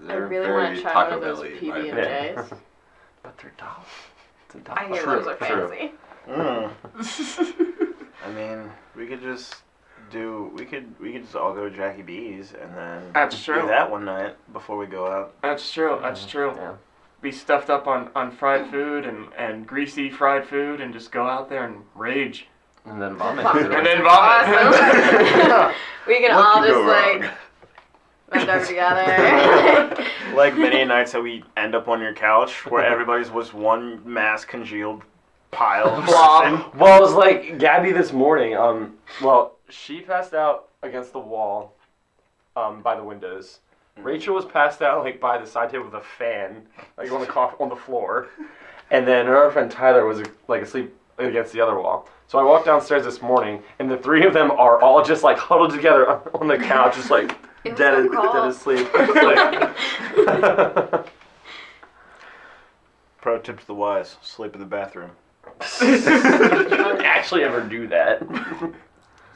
[SPEAKER 4] I really
[SPEAKER 5] very
[SPEAKER 4] want to try
[SPEAKER 5] Taco
[SPEAKER 4] one of those
[SPEAKER 5] Belly, in my opinion.
[SPEAKER 4] PB&Js.
[SPEAKER 2] But they're dollar. It's a
[SPEAKER 4] I hear
[SPEAKER 2] dollar.
[SPEAKER 4] those are
[SPEAKER 5] True.
[SPEAKER 4] fancy.
[SPEAKER 1] I mean, we could just all go to Jackie B's and then
[SPEAKER 3] That's
[SPEAKER 1] do
[SPEAKER 3] true.
[SPEAKER 1] that one night before we go out.
[SPEAKER 3] That's true. That's true.
[SPEAKER 2] Yeah.
[SPEAKER 3] Be stuffed up on fried food and greasy fried food and just go out there and rage.
[SPEAKER 2] And then vomit.
[SPEAKER 3] And then vomit.
[SPEAKER 4] Awesome. We can all
[SPEAKER 5] What could
[SPEAKER 4] just
[SPEAKER 5] go
[SPEAKER 4] like
[SPEAKER 5] wrong?
[SPEAKER 4] bend over together.
[SPEAKER 1] Like many nights that we end up on your couch where everybody's was one mass congealed pile of something.
[SPEAKER 2] Well, it was like Gabby this morning. Well, she passed out against the wall, by the windows. Rachel was passed out like by the side table with a fan, like on the floor, and then her other friend Tyler was like asleep against the other wall. So I walked downstairs this morning, and the three of them are all just like huddled together on the couch, just like
[SPEAKER 4] It's
[SPEAKER 2] dead
[SPEAKER 4] so cold.
[SPEAKER 2] asleep. Like,
[SPEAKER 1] Pro tip to the wise: sleep in the bathroom.
[SPEAKER 2] actually ever do that.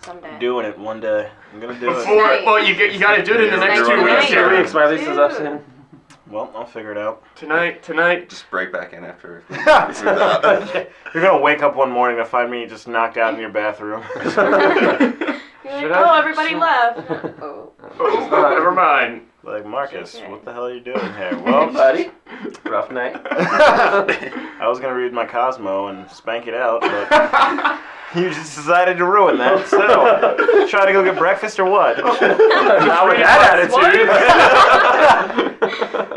[SPEAKER 4] Someday.
[SPEAKER 1] Doing it one day. I'm gonna do it.
[SPEAKER 3] Before, well, you got to do it in the next 2 weeks.
[SPEAKER 4] Tonight.
[SPEAKER 2] 2 weeks, my lease is up soon.
[SPEAKER 1] Well, I'll figure it out.
[SPEAKER 3] Tonight.
[SPEAKER 5] Just break back in after.
[SPEAKER 1] You're gonna wake up one morning to find me just knocked out in your bathroom.
[SPEAKER 4] You're like, oh, everybody left. Oh.
[SPEAKER 3] Oh, never mind.
[SPEAKER 1] Like, Marcus,
[SPEAKER 4] Okay.
[SPEAKER 1] what the hell are you doing here?
[SPEAKER 2] Well,
[SPEAKER 1] Well,
[SPEAKER 2] buddy, rough night.
[SPEAKER 1] I was gonna read my Cosmo and spank it out, but You just decided to ruin that. So, trying to go get breakfast or what?
[SPEAKER 2] Not with that attitude.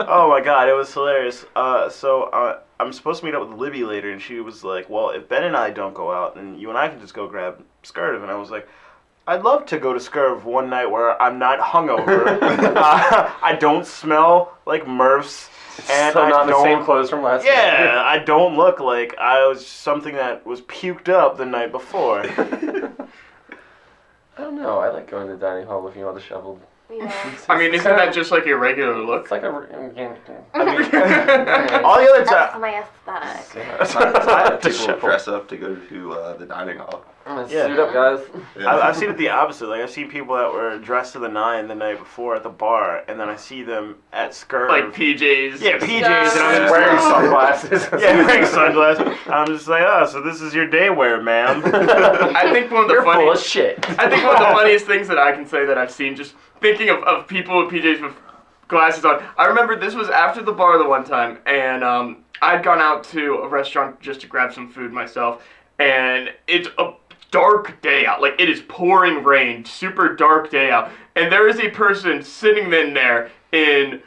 [SPEAKER 1] Oh my god, it was hilarious. I'm supposed to meet up with Libby later, and she was like, well, if Ben and I don't go out, then you and I can just go grab Skirv. And I was like, I'd love to go to Skirv one night where I'm not hungover. I don't smell like Murphs. And
[SPEAKER 2] Still not in the
[SPEAKER 1] don't,
[SPEAKER 2] same clothes from last night.
[SPEAKER 1] Yeah, I don't look like I was something that was puked up the night before.
[SPEAKER 2] I don't know. I like going to the dining hall looking at all the shoveled.
[SPEAKER 4] Yeah.
[SPEAKER 3] I mean, isn't that just like your regular look?
[SPEAKER 2] It's like a.
[SPEAKER 1] I mean, all the other
[SPEAKER 4] That's
[SPEAKER 1] time.
[SPEAKER 4] my aesthetic.
[SPEAKER 5] People dress up to go to the dining hall.
[SPEAKER 1] Yeah.
[SPEAKER 2] Suit up, guys.
[SPEAKER 1] I've seen it the opposite. Like I've seen people that were dressed to the nine the night before at the bar, and then I see them at Skirv.
[SPEAKER 3] Like PJs.
[SPEAKER 1] Yeah, PJs, and I'm just
[SPEAKER 2] Wearing
[SPEAKER 1] like,
[SPEAKER 2] sunglasses.
[SPEAKER 1] yeah, wearing sunglasses. I'm just like, oh, so this is your day wear, ma'am.
[SPEAKER 3] I think one of the
[SPEAKER 2] You're full of
[SPEAKER 3] funniest.
[SPEAKER 2] shit.
[SPEAKER 3] I think one of the funniest things that I can say that I've seen, just thinking of people with PJs with glasses on. I remember this was after the bar the one time, and I'd gone out to a restaurant just to grab some food myself, and it's a dark day out. Like, it is pouring rain, super dark day out, and there is a person sitting in there in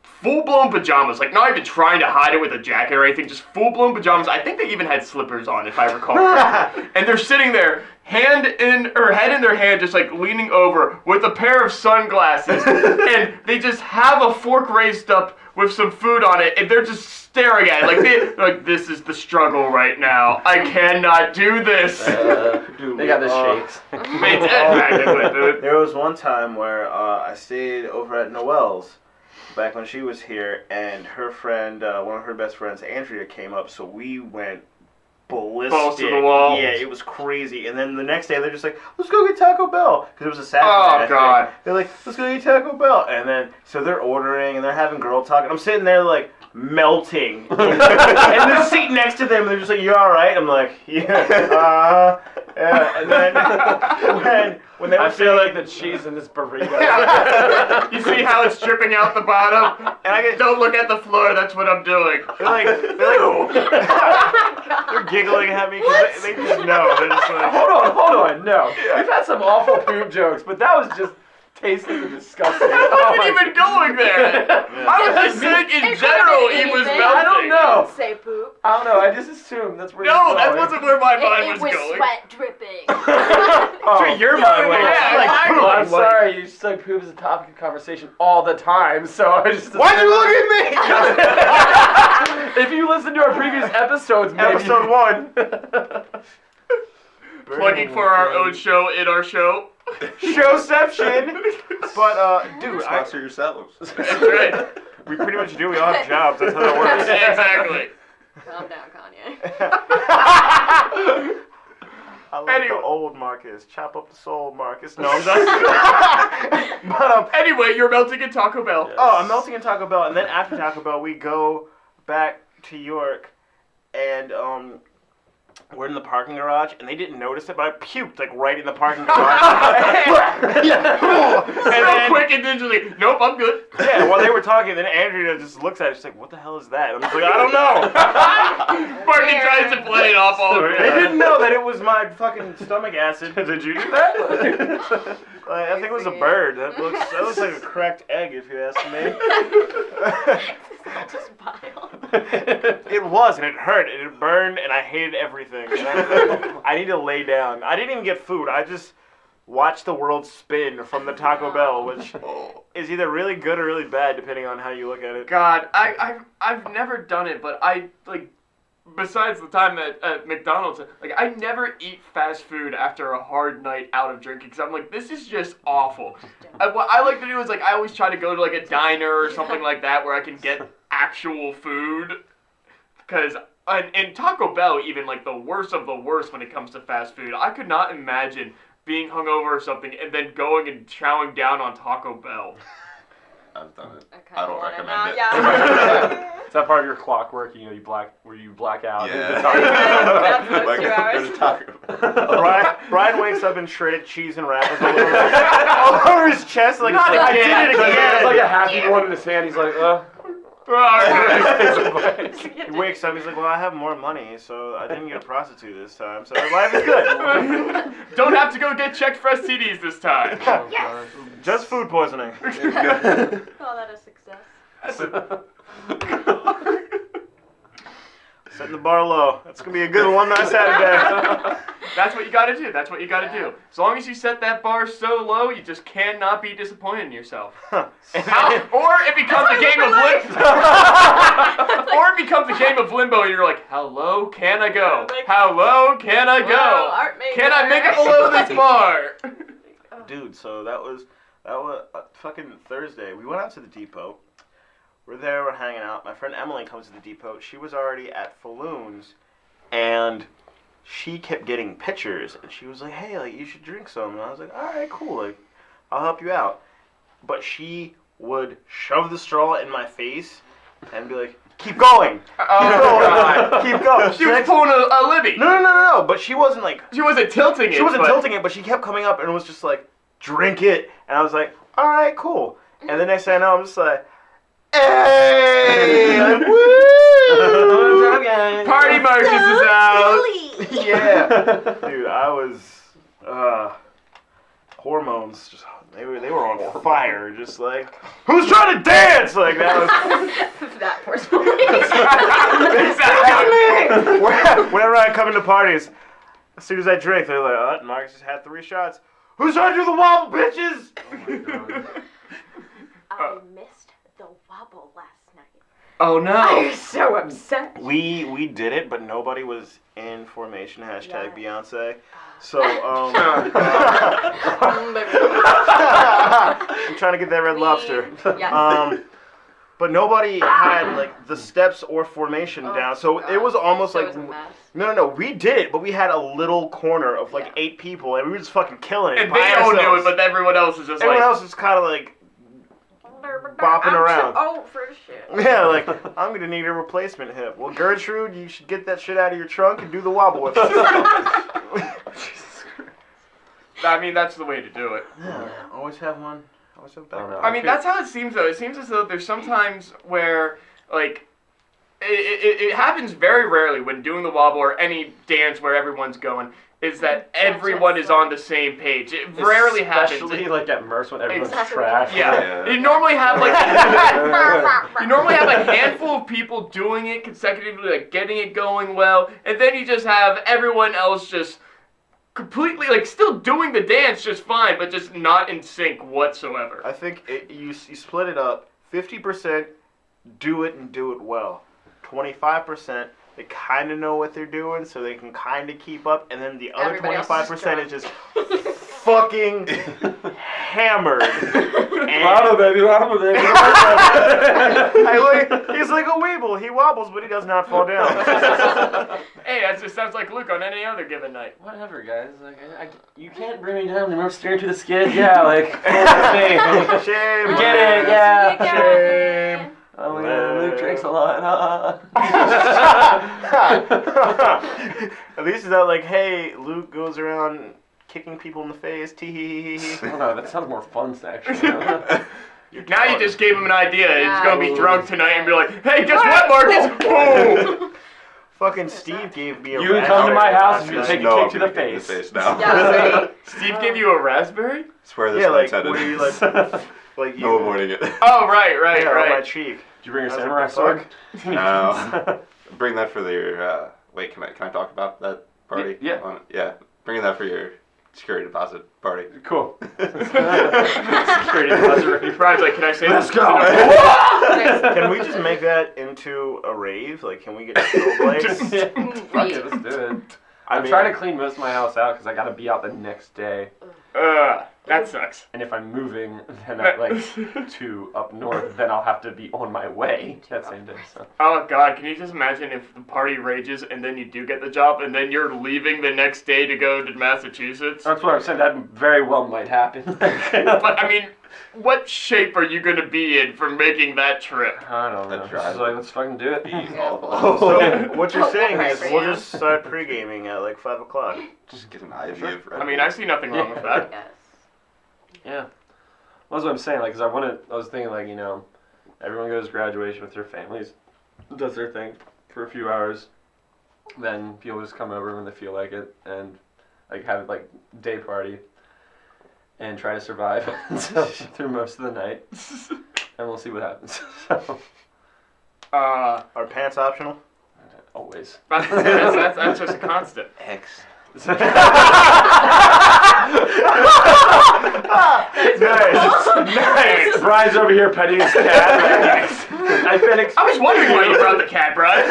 [SPEAKER 3] full-blown pajamas, like not even trying to hide it with a jacket or anything, just full-blown pajamas. I think they even had slippers on, if I recall correctly. And they're sitting there, head in their hand, just like leaning over with a pair of sunglasses, and they just have a fork raised up with some food on it, and they're just staring at it they're like, this is the struggle right now. I cannot do this.
[SPEAKER 2] They got the shakes.
[SPEAKER 1] There was one time where I stayed over at Noelle's back when she was here, and her friend, one of her best friends, Andrea, came up, so we went ballistic.
[SPEAKER 3] Balls to the wall.
[SPEAKER 1] Yeah, it was crazy. And then the next day, they're just like, let's go get Taco Bell. Because it was a Saturday.
[SPEAKER 3] Oh, God.
[SPEAKER 1] They're like, let's go get Taco Bell. And then, so they're ordering, and they're having girl talk, and I'm sitting there, like, melting. And the seat next to them, they're just like, you alright? I'm like, yeah, yeah. And then, when they were
[SPEAKER 2] I feel like the cheese in this burrito.
[SPEAKER 3] You see how it's dripping out the bottom?
[SPEAKER 1] and I get,
[SPEAKER 3] Don't look at the floor, that's what I'm doing.
[SPEAKER 1] they're giggling at me because they just know. They're just like,
[SPEAKER 2] Hold on, no. We've had some awful poop jokes, but that was just tasty and disgusting.
[SPEAKER 3] I wasn't even going there. I was just saying in general he was melting.
[SPEAKER 2] I don't know.
[SPEAKER 4] Didn't say poop.
[SPEAKER 2] I don't know, I just assumed that's where
[SPEAKER 3] No,
[SPEAKER 2] you're
[SPEAKER 3] that
[SPEAKER 2] going.
[SPEAKER 3] wasn't where my mind
[SPEAKER 4] It
[SPEAKER 3] was
[SPEAKER 4] was
[SPEAKER 3] going.
[SPEAKER 4] sweat dripping.
[SPEAKER 1] that's where your mind went.
[SPEAKER 3] Yeah,
[SPEAKER 1] Like,
[SPEAKER 3] exactly.
[SPEAKER 1] poop.
[SPEAKER 2] I'm sorry, you just like poop is a topic of conversation all the time, so I just...
[SPEAKER 1] Why'd you look at me?
[SPEAKER 2] If you listen to our previous episodes, maybe...
[SPEAKER 1] Episode 1.
[SPEAKER 3] Plugging for our own show in our show.
[SPEAKER 1] Showception. But, dude,
[SPEAKER 5] Sponsor yourselves.
[SPEAKER 3] That's right.
[SPEAKER 1] we pretty much do. We all have jobs. That's how that works.
[SPEAKER 3] Exactly.
[SPEAKER 4] Calm down, Kanye.
[SPEAKER 1] I like
[SPEAKER 3] Anyway.
[SPEAKER 1] the old Marcus. Chop up the soul, Marcus. No, I'm done. But,
[SPEAKER 3] Anyway, you're melting in Taco Bell.
[SPEAKER 2] Yeah.
[SPEAKER 1] oh, I'm melting in Taco Bell, and then after Taco Bell, we go back to York, and, we're in the parking garage, and they didn't notice it, but I puked, like, right in the parking garage.
[SPEAKER 3] And real quick and gingerly, nope, I'm good.
[SPEAKER 1] Yeah, while they were talking, then Andrea just looks at it, she's like, what the hell is that? I'm just like, I don't know.
[SPEAKER 3] Marty tries to play it off all over.
[SPEAKER 1] They didn't know that it was my fucking stomach acid. Did you do that? I think it was a bird. That looks like a cracked egg, if you ask me.
[SPEAKER 4] Just vile.
[SPEAKER 1] It was, and it hurt, and it burned, and I hated everything. And I need to lay down. I didn't even get food. I just watched the world spin from the Taco Bell, which is either really good or really bad, depending on how you look at it.
[SPEAKER 3] God, I've never done it, but besides the time at McDonald's, like, I never eat fast food after a hard night out of drinking, because I'm like, this is just awful. What I like to do is, like, I always try to go to, like, a diner or something like that where I can get actual food, because in Taco Bell, even, like, the worst of the worst when it comes to fast food, I could not imagine being hungover or something and then going and chowing down on Taco Bell.
[SPEAKER 5] I've done it.
[SPEAKER 4] I
[SPEAKER 5] I don't
[SPEAKER 4] wanna
[SPEAKER 5] recommend
[SPEAKER 4] know,
[SPEAKER 5] it.
[SPEAKER 4] yeah.
[SPEAKER 2] Is that part of your clockwork, you know, you black out?
[SPEAKER 5] Yeah.
[SPEAKER 4] That's those
[SPEAKER 5] Like,
[SPEAKER 4] 2 hours.
[SPEAKER 5] go to Taco Bell.
[SPEAKER 1] Brian wakes up in shredded cheese and wrappers all over his chest, like,
[SPEAKER 2] Not
[SPEAKER 1] I did
[SPEAKER 2] again.
[SPEAKER 1] it
[SPEAKER 2] It's
[SPEAKER 1] again.
[SPEAKER 2] like a happy one in his hand, he's like,
[SPEAKER 3] Alright.
[SPEAKER 1] He wakes up, he's like, well, I have more money, so I didn't get a prostitute this time, so life is good.
[SPEAKER 3] Don't have to go get checked for STDs this time.
[SPEAKER 4] Yes.
[SPEAKER 1] Just food poisoning.
[SPEAKER 4] Call that a success.
[SPEAKER 1] Setting the bar low. That's going to be a good one night Saturday.
[SPEAKER 3] That's what you gotta do. That's what you gotta do. As long as you set that bar so low, you just cannot be disappointed in yourself. Or it becomes a game of limbo. Or it becomes a game of limbo, and you're like, how low can I go? How low can I go? Can I make it below this bar?
[SPEAKER 1] Dude, so that was fucking Thursday. We went out to the depot. We're there, we're hanging out. My friend Emily comes to the depot. She was already at Falloons, and she kept getting pictures, and she was like, hey, like, you should drink some. And I was like, all right, cool, like, I'll help you out. But she would shove the straw in my face and be like, keep going.
[SPEAKER 3] Oh,
[SPEAKER 1] keep going.
[SPEAKER 3] She was pulling a Libby.
[SPEAKER 1] No, but she wasn't like,
[SPEAKER 3] She wasn't tilting it.
[SPEAKER 1] she wasn't tilting it, but she kept coming up and was just like, drink it. And I was like, all right, cool. And the next thing I know, I'm just like, hey, like, woo! What's up, guys?
[SPEAKER 3] Party Marcus is out.
[SPEAKER 1] Yeah, dude, I was hormones just they were on fire, just like, who's trying to dance? Like that was
[SPEAKER 4] That forcefully.
[SPEAKER 3] Exactly.
[SPEAKER 1] Whenever I come into parties, as soon as I drink, they're like, Marcus just had 3 shots. Who's trying to do the wobble, bitches?
[SPEAKER 2] Oh my God.
[SPEAKER 4] I missed the wobble last night.
[SPEAKER 3] Oh no.
[SPEAKER 4] I'm so upset.
[SPEAKER 1] We did it, but nobody was in formation. Hashtag
[SPEAKER 4] Yes.
[SPEAKER 1] Beyonce. So I'm trying to get that red lobster.
[SPEAKER 4] Yes.
[SPEAKER 1] But nobody had like the steps or formation down, so
[SPEAKER 4] God.
[SPEAKER 1] it was almost
[SPEAKER 4] So
[SPEAKER 1] like
[SPEAKER 4] it was a mess.
[SPEAKER 1] no, we did it, but we had a little corner of like
[SPEAKER 4] Yeah.
[SPEAKER 1] 8 people, and we were just fucking killing it.
[SPEAKER 3] And
[SPEAKER 1] by
[SPEAKER 3] they all knew it,
[SPEAKER 1] ourselves.
[SPEAKER 3] but everyone else is just
[SPEAKER 1] Everyone
[SPEAKER 3] like.
[SPEAKER 1] else is kind of like, bopping around.
[SPEAKER 4] Oh, for shit.
[SPEAKER 1] yeah, like, I'm gonna need a replacement hip. Well, Gertrude, you should get that shit out of your trunk and do the wobble with it.
[SPEAKER 3] I mean, that's the way to do it.
[SPEAKER 1] Yeah, always have one. Always have a
[SPEAKER 2] I don't
[SPEAKER 1] backup.
[SPEAKER 2] know.
[SPEAKER 3] I mean, that's how it seems, though. It seems as though there's sometimes where, like, it happens very rarely when doing the wobble or any dance where everyone's going, is that everyone is on the same page. It rarely happens.
[SPEAKER 2] Especially like at Merce when everyone's
[SPEAKER 4] Exactly.
[SPEAKER 2] trash.
[SPEAKER 3] Yeah. You normally have like you normally have a handful of people doing it consecutively, like getting it going well, and then you just have everyone else just completely like still doing the dance just fine, but just not in sync whatsoever.
[SPEAKER 1] I think you split it up. 50% do it and do it well. 25% they kind of know what they're doing, so they can kind of keep up, and then the other
[SPEAKER 4] Everybody else is
[SPEAKER 1] 25% is just fucking hammered.
[SPEAKER 2] Lava baby.
[SPEAKER 1] He's like a weeble. He wobbles, but he does not fall down.
[SPEAKER 3] Hey, that just sounds like Luke on any other given night.
[SPEAKER 2] Whatever, guys. Like, you can't bring me down. Remember staring through the skid? Yeah, like, me.
[SPEAKER 1] Shame.
[SPEAKER 2] We get it, yeah.
[SPEAKER 1] Shame.
[SPEAKER 2] Oh my God, Luke drinks a lot.
[SPEAKER 1] At least it's not like, hey, Luke goes around kicking people in the face. Tee hee hee hee.
[SPEAKER 2] I don't know, that sounds more fun, actually.
[SPEAKER 3] Now you just gave him an idea.
[SPEAKER 4] Yeah.
[SPEAKER 3] He's gonna be drunk tonight and be like, "Hey, guess what, Marcus? Boom!"
[SPEAKER 1] Fucking Steve gave me a
[SPEAKER 2] You can
[SPEAKER 1] raspberry
[SPEAKER 2] come to my house and
[SPEAKER 1] last
[SPEAKER 2] you take
[SPEAKER 1] night.
[SPEAKER 2] a kick to the face.
[SPEAKER 5] now.
[SPEAKER 4] Yeah, right.
[SPEAKER 3] Steve gave you a raspberry?
[SPEAKER 5] Swear this
[SPEAKER 1] Yeah, like,
[SPEAKER 5] night's headed.
[SPEAKER 1] where you like you.
[SPEAKER 5] No avoiding it.
[SPEAKER 3] Oh, right,
[SPEAKER 1] Yeah, on my
[SPEAKER 3] right.
[SPEAKER 1] cheek.
[SPEAKER 2] Did you bring your
[SPEAKER 1] I was
[SPEAKER 2] samurai
[SPEAKER 1] like,
[SPEAKER 2] sword?
[SPEAKER 5] No. Bring that for your. Wait, can I talk about that party?
[SPEAKER 2] Yeah.
[SPEAKER 5] Yeah. Bringing that for your security deposit party.
[SPEAKER 2] Cool. Security deposit.
[SPEAKER 3] Brian's like, "Can I say
[SPEAKER 2] Let's
[SPEAKER 3] this?"
[SPEAKER 2] go.
[SPEAKER 1] Can we just make that into a rave? Like, can we get strobe lights?
[SPEAKER 2] Fuck it, let's do it.
[SPEAKER 1] I
[SPEAKER 2] I'm
[SPEAKER 1] mean-
[SPEAKER 2] trying to clean most of my house out because I gotta be out the next day.
[SPEAKER 3] That sucks.
[SPEAKER 2] And if I'm moving, then to up north, then I'll have to be on my way that same day. So.
[SPEAKER 3] Oh God, can you just imagine if the party rages and then you do get the job and then you're leaving the next day to go to Massachusetts?
[SPEAKER 2] That's what I'm saying. That very well might happen.
[SPEAKER 3] But I mean, what shape are you gonna be in for making that trip?
[SPEAKER 2] I don't know.
[SPEAKER 5] That's
[SPEAKER 2] Just
[SPEAKER 5] right.
[SPEAKER 2] like, let's fucking do it.
[SPEAKER 1] So what you're
[SPEAKER 4] Oh,
[SPEAKER 1] saying
[SPEAKER 4] right
[SPEAKER 1] is
[SPEAKER 4] for
[SPEAKER 1] we'll
[SPEAKER 4] you.
[SPEAKER 1] just start pre-gaming at like 5 o'clock.
[SPEAKER 5] Just get an IV of Red
[SPEAKER 3] I mean, I see nothing wrong with that.
[SPEAKER 4] Yes.
[SPEAKER 2] Yeah. Well, that's what I'm saying. Like, 'cause I was thinking, like, Everyone goes to graduation with their families, does their thing for a few hours. Then people just come over when they feel like it and like have like day party and try to survive through most of the night. And we'll see what happens.
[SPEAKER 1] Are pants optional?
[SPEAKER 2] Always.
[SPEAKER 3] That's just a constant.
[SPEAKER 5] X.
[SPEAKER 1] Nice.
[SPEAKER 2] Brian's over here petting his cat.
[SPEAKER 3] I was wondering why you brought the cat, Brian.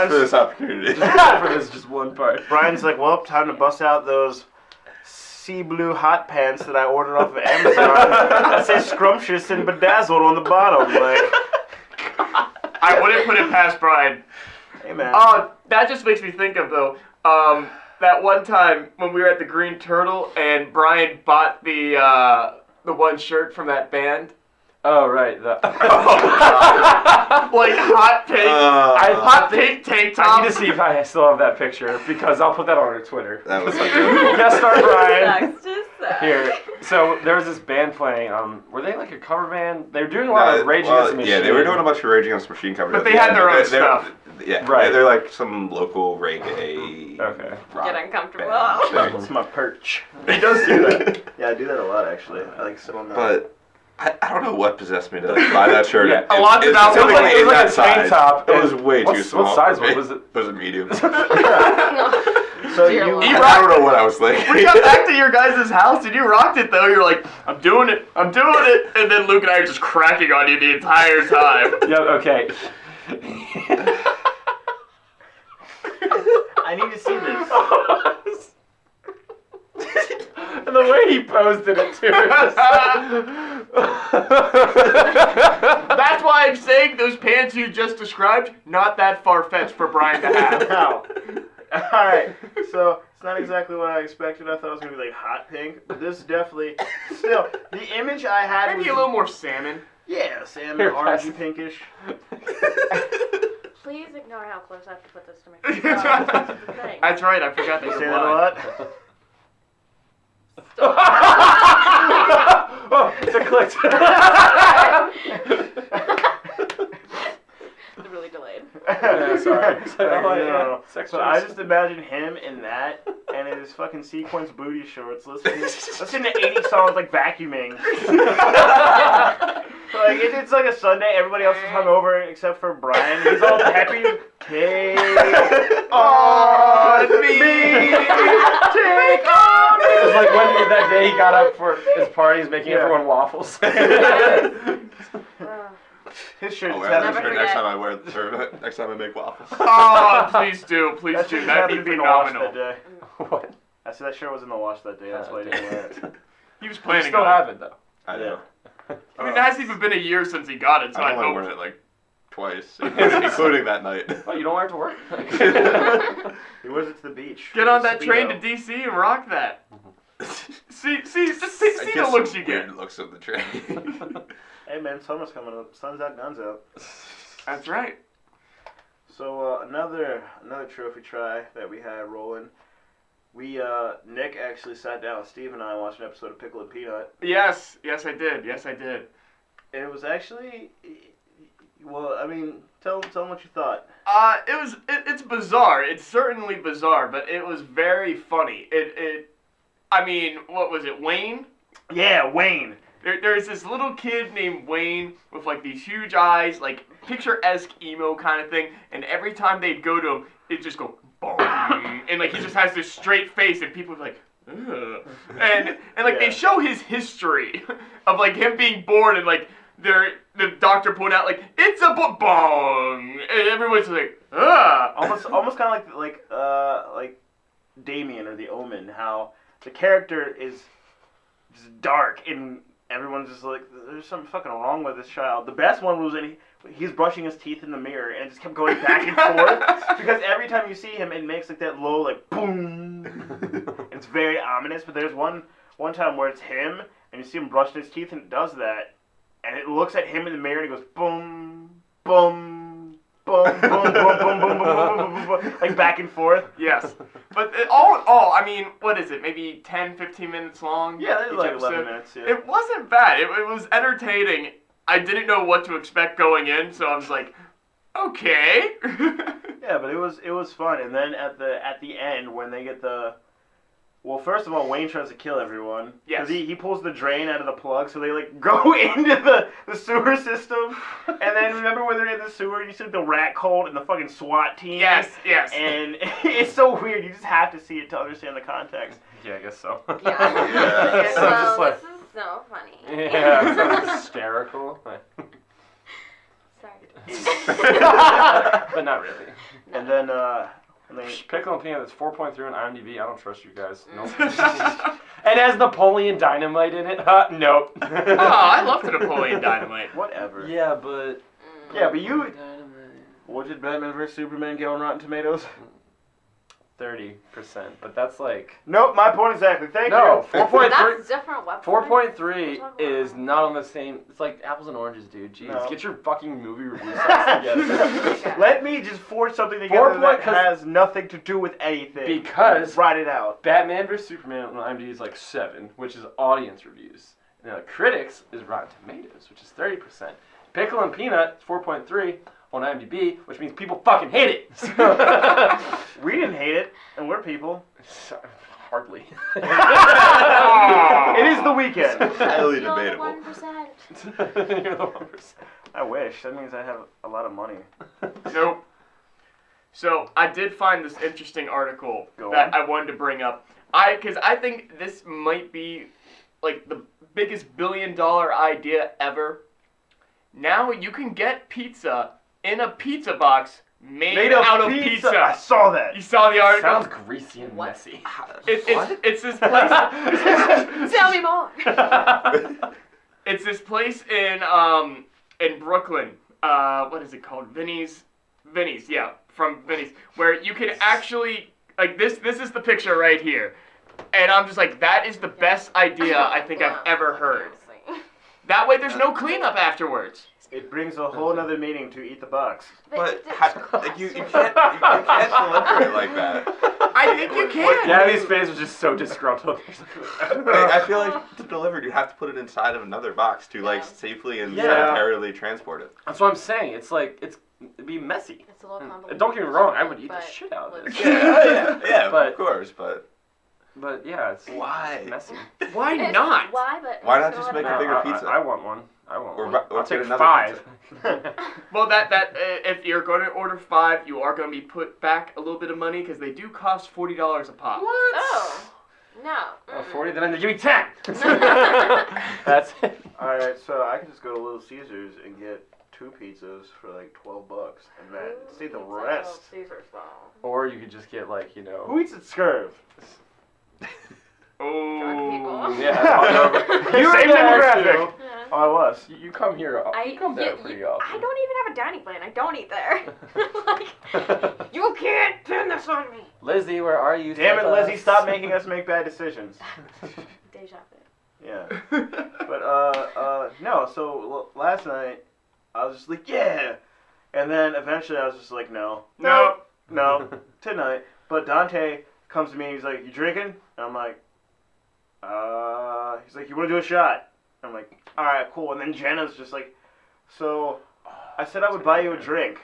[SPEAKER 5] For this opportunity.
[SPEAKER 2] For this just one part.
[SPEAKER 1] Brian's like, well, time to bust out those sea blue hot pants that I ordered off of Amazon. That say scrumptious and bedazzled on the bottom. Like,
[SPEAKER 3] I wouldn't put it past Brian.
[SPEAKER 1] hey man.
[SPEAKER 3] Oh, that just makes me think of though. That one time when we were at the Green Turtle and Brian bought the one shirt from that band.
[SPEAKER 2] Oh, right.
[SPEAKER 3] Like hot pink, hot pink tank top.
[SPEAKER 2] I need to see if I still have that picture because I'll put that on our Twitter.
[SPEAKER 5] That was like a
[SPEAKER 2] Guest star Brian.
[SPEAKER 4] Sucks to suck.
[SPEAKER 2] Here, so there was this band playing. Were they like a cover band? They were doing a lot of Rage Against the Machine.
[SPEAKER 5] Yeah, they were doing a bunch of Rage Against the Machine covers.
[SPEAKER 3] But they had their own stuff.
[SPEAKER 5] Yeah,
[SPEAKER 2] Right.
[SPEAKER 5] They're like some local reggae.
[SPEAKER 2] Okay.
[SPEAKER 5] rock
[SPEAKER 4] Get uncomfortable.
[SPEAKER 5] band.
[SPEAKER 1] It's my perch.
[SPEAKER 3] He does do that.
[SPEAKER 1] Yeah, I do that a lot actually. I like sit on that.
[SPEAKER 5] But I don't know what possessed me to buy that shirt.
[SPEAKER 2] Yeah,
[SPEAKER 3] a lot's about
[SPEAKER 2] it was like- it was like a tank
[SPEAKER 5] size.
[SPEAKER 2] top.
[SPEAKER 5] It was way
[SPEAKER 2] What
[SPEAKER 5] too small.
[SPEAKER 2] size
[SPEAKER 5] for me.
[SPEAKER 2] was it?
[SPEAKER 5] Was it medium?
[SPEAKER 1] So
[SPEAKER 4] Dear
[SPEAKER 1] you
[SPEAKER 4] Lord.
[SPEAKER 5] I don't know what I was thinking.
[SPEAKER 3] We got back to your guys' house and you rocked it though. You're like, I'm doing it, and then Luke and I are just cracking on you the entire time.
[SPEAKER 2] Yeah. Okay.
[SPEAKER 1] I need to see this.
[SPEAKER 2] And the way he posted it too.
[SPEAKER 3] That's why I'm saying those pants you just described, not that far-fetched for Brian to have.
[SPEAKER 1] Now, alright, so it's not exactly what I expected. I thought it was going to be like hot pink, but this is definitely, still, the image I had
[SPEAKER 3] Maybe
[SPEAKER 1] was,
[SPEAKER 3] a little more salmon.
[SPEAKER 1] yeah, salmon,
[SPEAKER 2] Here,
[SPEAKER 1] orangey,
[SPEAKER 2] pass.
[SPEAKER 1] pinkish.
[SPEAKER 4] Please ignore how close I have to put this to my face. This is the thing.
[SPEAKER 3] That's right, I forgot that
[SPEAKER 1] You say
[SPEAKER 3] you're
[SPEAKER 1] that a
[SPEAKER 3] blind.
[SPEAKER 1] lot?
[SPEAKER 2] Oh, it clicked.
[SPEAKER 4] It's really delayed.
[SPEAKER 2] Yeah, sorry.
[SPEAKER 1] No.
[SPEAKER 2] Sex
[SPEAKER 1] So I just imagine him in that and in his fucking sequence booty shorts listening to 80 songs like vacuuming. Like it's like a Sunday, everybody else is hungover except for Brian. He's all happy. Take on me, take on me.
[SPEAKER 2] It was like when that day he got up for his party, he's making everyone waffles.
[SPEAKER 1] His shirt
[SPEAKER 5] I'll
[SPEAKER 1] is
[SPEAKER 5] wear
[SPEAKER 1] having
[SPEAKER 5] that
[SPEAKER 4] Never
[SPEAKER 5] shirt next
[SPEAKER 4] forget.
[SPEAKER 5] time I wear the shirt. Next time I make waffles.
[SPEAKER 3] Oh, please do, please
[SPEAKER 1] that
[SPEAKER 3] do.
[SPEAKER 1] shirt
[SPEAKER 3] That'd
[SPEAKER 1] happened to
[SPEAKER 3] be
[SPEAKER 1] be in the wash
[SPEAKER 3] phenomenal.
[SPEAKER 1] that day.
[SPEAKER 2] What?
[SPEAKER 1] I said that shirt was in the wash that day. That's why I didn't wear it.
[SPEAKER 3] He was
[SPEAKER 2] You
[SPEAKER 3] planning
[SPEAKER 2] still
[SPEAKER 3] on
[SPEAKER 2] have
[SPEAKER 3] it.
[SPEAKER 2] it though.
[SPEAKER 5] I know.
[SPEAKER 3] I mean, it hasn't even been a year since he got it, so I
[SPEAKER 5] I've only
[SPEAKER 3] hope.
[SPEAKER 5] worn it like twice, including that night.
[SPEAKER 2] Oh, you don't wear it to work?
[SPEAKER 1] He wears it to the beach.
[SPEAKER 3] Get on that
[SPEAKER 1] Speedo.
[SPEAKER 3] train to DC and rock that. See
[SPEAKER 5] I
[SPEAKER 3] the
[SPEAKER 5] get
[SPEAKER 3] looks
[SPEAKER 5] some
[SPEAKER 3] you get.
[SPEAKER 5] weird looks of the train.
[SPEAKER 1] Hey man, summer's coming up. Sun's out, guns out.
[SPEAKER 3] That's right.
[SPEAKER 1] So another trophy try that we had rolling. We Nick actually sat down with Steve and I and watched an episode of Pickle and Peanut.
[SPEAKER 3] Yes, I did.
[SPEAKER 1] And it was actually, well, I mean, tell them what you thought.
[SPEAKER 3] It's bizarre. It's certainly bizarre, but it was very funny. I mean, what was it, Wayne?
[SPEAKER 1] Yeah, Wayne.
[SPEAKER 3] There's this little kid named Wayne with like these huge eyes, like picturesque emo kind of thing, and every time they'd go to him, it'd just go boom, and like he just has this straight face, and people are like, ugh. And like they show his history of like him being born, and like the doctor pulled out like it's a bong, and everyone's like, ugh.
[SPEAKER 1] Almost kind of like Damien or The Omen, how the character is just dark and everyone's just like, there's something fucking wrong with this child. The best one was when he's brushing his teeth in the mirror and it just kept going back and forth because every time you see him, it makes like that low like boom. It's very ominous. But there's one time where it's him and you see him brushing his teeth and it does that, and it looks at him in the mirror and it goes boom, boom. Boom, boom, boom, boom, boom, boom, boom, boom, boom, boom, like back and forth.
[SPEAKER 3] Yes. But all in all, I mean, what is it, maybe 10, 15 minutes long?
[SPEAKER 1] Yeah, it's
[SPEAKER 3] each
[SPEAKER 1] like
[SPEAKER 3] episode?
[SPEAKER 1] 11 minutes. Yeah.
[SPEAKER 3] It wasn't bad. It was entertaining. I didn't know what to expect going in, so I was like, okay.
[SPEAKER 1] Yeah, but it was fun. And then at the end when they get the, well, first of all, Wayne tries to kill everyone.
[SPEAKER 3] Yes.
[SPEAKER 1] Because he pulls the drain out of the plug, so they like go into the sewer system. And then remember when they're in the sewer, you see the rat cult and the fucking SWAT team.
[SPEAKER 3] Yes.
[SPEAKER 1] And it's so weird. You just have to see it to understand the context.
[SPEAKER 2] Yeah, I guess so.
[SPEAKER 4] Yeah.
[SPEAKER 2] So I'm just like,
[SPEAKER 4] this is so funny.
[SPEAKER 2] yeah, so hysterical.
[SPEAKER 4] Sorry.
[SPEAKER 2] But not really.
[SPEAKER 1] And then
[SPEAKER 2] Pickle and Peanut, that's 4.3 on IMDb. I don't trust you guys. Nope. It has Napoleon Dynamite in it. Nope.
[SPEAKER 3] Oh, I love the Napoleon Dynamite.
[SPEAKER 1] whatever.
[SPEAKER 2] Yeah, but
[SPEAKER 1] you. What did Batman vs Superman get on Rotten Tomatoes?
[SPEAKER 2] 30%, but that's like
[SPEAKER 1] Nope, my point exactly. Thank
[SPEAKER 2] no
[SPEAKER 1] you.
[SPEAKER 2] 4.3.
[SPEAKER 4] That's different websites.
[SPEAKER 2] 4.3 is not on the same. It's like apples and oranges, dude. Jeez,
[SPEAKER 1] No.
[SPEAKER 2] get your fucking movie review sites together.
[SPEAKER 1] Let me just forge something together that has nothing to do with anything.
[SPEAKER 2] Because
[SPEAKER 1] write it out.
[SPEAKER 2] Batman vs Superman on IMDb is like 7, which is audience reviews. Now critics is Rotten Tomatoes, which is 30%. Pickle and Peanut is 4.3 on IMDb, which means people fucking hate it.
[SPEAKER 1] We didn't hate it, and we're people.
[SPEAKER 2] Hardly.
[SPEAKER 1] It is the weekend.
[SPEAKER 5] Highly
[SPEAKER 4] You're the
[SPEAKER 5] debatable.
[SPEAKER 4] 1%.
[SPEAKER 2] You're the 1%.
[SPEAKER 1] I wish. That means I have a lot of money.
[SPEAKER 3] Nope. So I did find this interesting article
[SPEAKER 1] Go
[SPEAKER 3] that
[SPEAKER 1] on.
[SPEAKER 3] I wanted to bring up. Because I think this might be like the biggest $1 billion idea ever. Now you can get pizza in a pizza box made out of pizza.
[SPEAKER 1] I saw that.
[SPEAKER 3] You saw the article?
[SPEAKER 2] Sounds greasy and
[SPEAKER 4] What?
[SPEAKER 2] messy.
[SPEAKER 3] It's this place.
[SPEAKER 4] Tell me more.
[SPEAKER 3] It's this place in Brooklyn. What is it called? Vinny's, yeah, from Vinny's, where you can actually like this is the picture right here, and I'm just like, that is the best idea I think I've ever heard. That way, there's no cleanup afterwards.
[SPEAKER 1] It brings a whole nother meaning to eat the box.
[SPEAKER 5] But like, you can't deliver it like that.
[SPEAKER 3] I think you can.
[SPEAKER 2] Gabby's face was just so disgruntled.
[SPEAKER 5] I feel like to deliver it, you have to put it inside of another box to like safely and sanitarily transport it.
[SPEAKER 2] That's what I'm saying. It's like it'd be messy.
[SPEAKER 4] It's a little
[SPEAKER 2] And
[SPEAKER 4] complicated.
[SPEAKER 2] don't get me wrong, I would eat the
[SPEAKER 4] but
[SPEAKER 2] shit out of this.
[SPEAKER 5] Yeah,
[SPEAKER 2] But-
[SPEAKER 5] of course, but
[SPEAKER 2] But yeah, it's
[SPEAKER 5] why?
[SPEAKER 2] messy.
[SPEAKER 3] Why
[SPEAKER 4] It's-
[SPEAKER 3] not?
[SPEAKER 4] Why? But
[SPEAKER 5] Why
[SPEAKER 4] I'm
[SPEAKER 5] not
[SPEAKER 4] just
[SPEAKER 5] just
[SPEAKER 4] gonna
[SPEAKER 5] make
[SPEAKER 4] let
[SPEAKER 5] a
[SPEAKER 4] it
[SPEAKER 5] bigger
[SPEAKER 4] go.
[SPEAKER 5] pizza?
[SPEAKER 2] I want one. I want
[SPEAKER 5] Or
[SPEAKER 2] one.
[SPEAKER 5] bu- or
[SPEAKER 2] I'll
[SPEAKER 5] get
[SPEAKER 2] take
[SPEAKER 5] another
[SPEAKER 2] 5.
[SPEAKER 3] Well, that if you're going to order 5, you are going to be put back a little bit of money because they do cost $40 a pop.
[SPEAKER 4] Oh. No.
[SPEAKER 2] Oh,
[SPEAKER 4] Mm-mm.
[SPEAKER 2] 40, then give me 10. That's it.
[SPEAKER 1] Alright, so I can just go to Little Caesars and get 2 pizzas for like $12, and then see the
[SPEAKER 4] It's
[SPEAKER 1] rest.
[SPEAKER 4] a Little Caesars style.
[SPEAKER 2] Or you could just get like,
[SPEAKER 1] Who eats at Scurv?
[SPEAKER 3] Oh.
[SPEAKER 4] people.
[SPEAKER 2] Yeah.
[SPEAKER 1] You same demographic.
[SPEAKER 2] Too.
[SPEAKER 4] Yeah.
[SPEAKER 1] Oh, I was.
[SPEAKER 2] You come here. You come there pretty often.
[SPEAKER 4] I don't even have a dining plan. I don't eat there. Like, you can't pin this on me.
[SPEAKER 2] Lizzie, where are you?
[SPEAKER 1] Damn it,
[SPEAKER 2] Step
[SPEAKER 1] Lizzie!
[SPEAKER 2] us.
[SPEAKER 1] Stop making us make bad decisions.
[SPEAKER 4] Deja vu.
[SPEAKER 1] Yeah. But no. So last night I was just like, yeah, and then eventually I was just like, no, tonight. But Dante comes to me and he's like, you drinking? And I'm like, he's like, you want to do a shot? I'm like, all right, cool. And then Jenna's just like, so I said I would buy you a drink.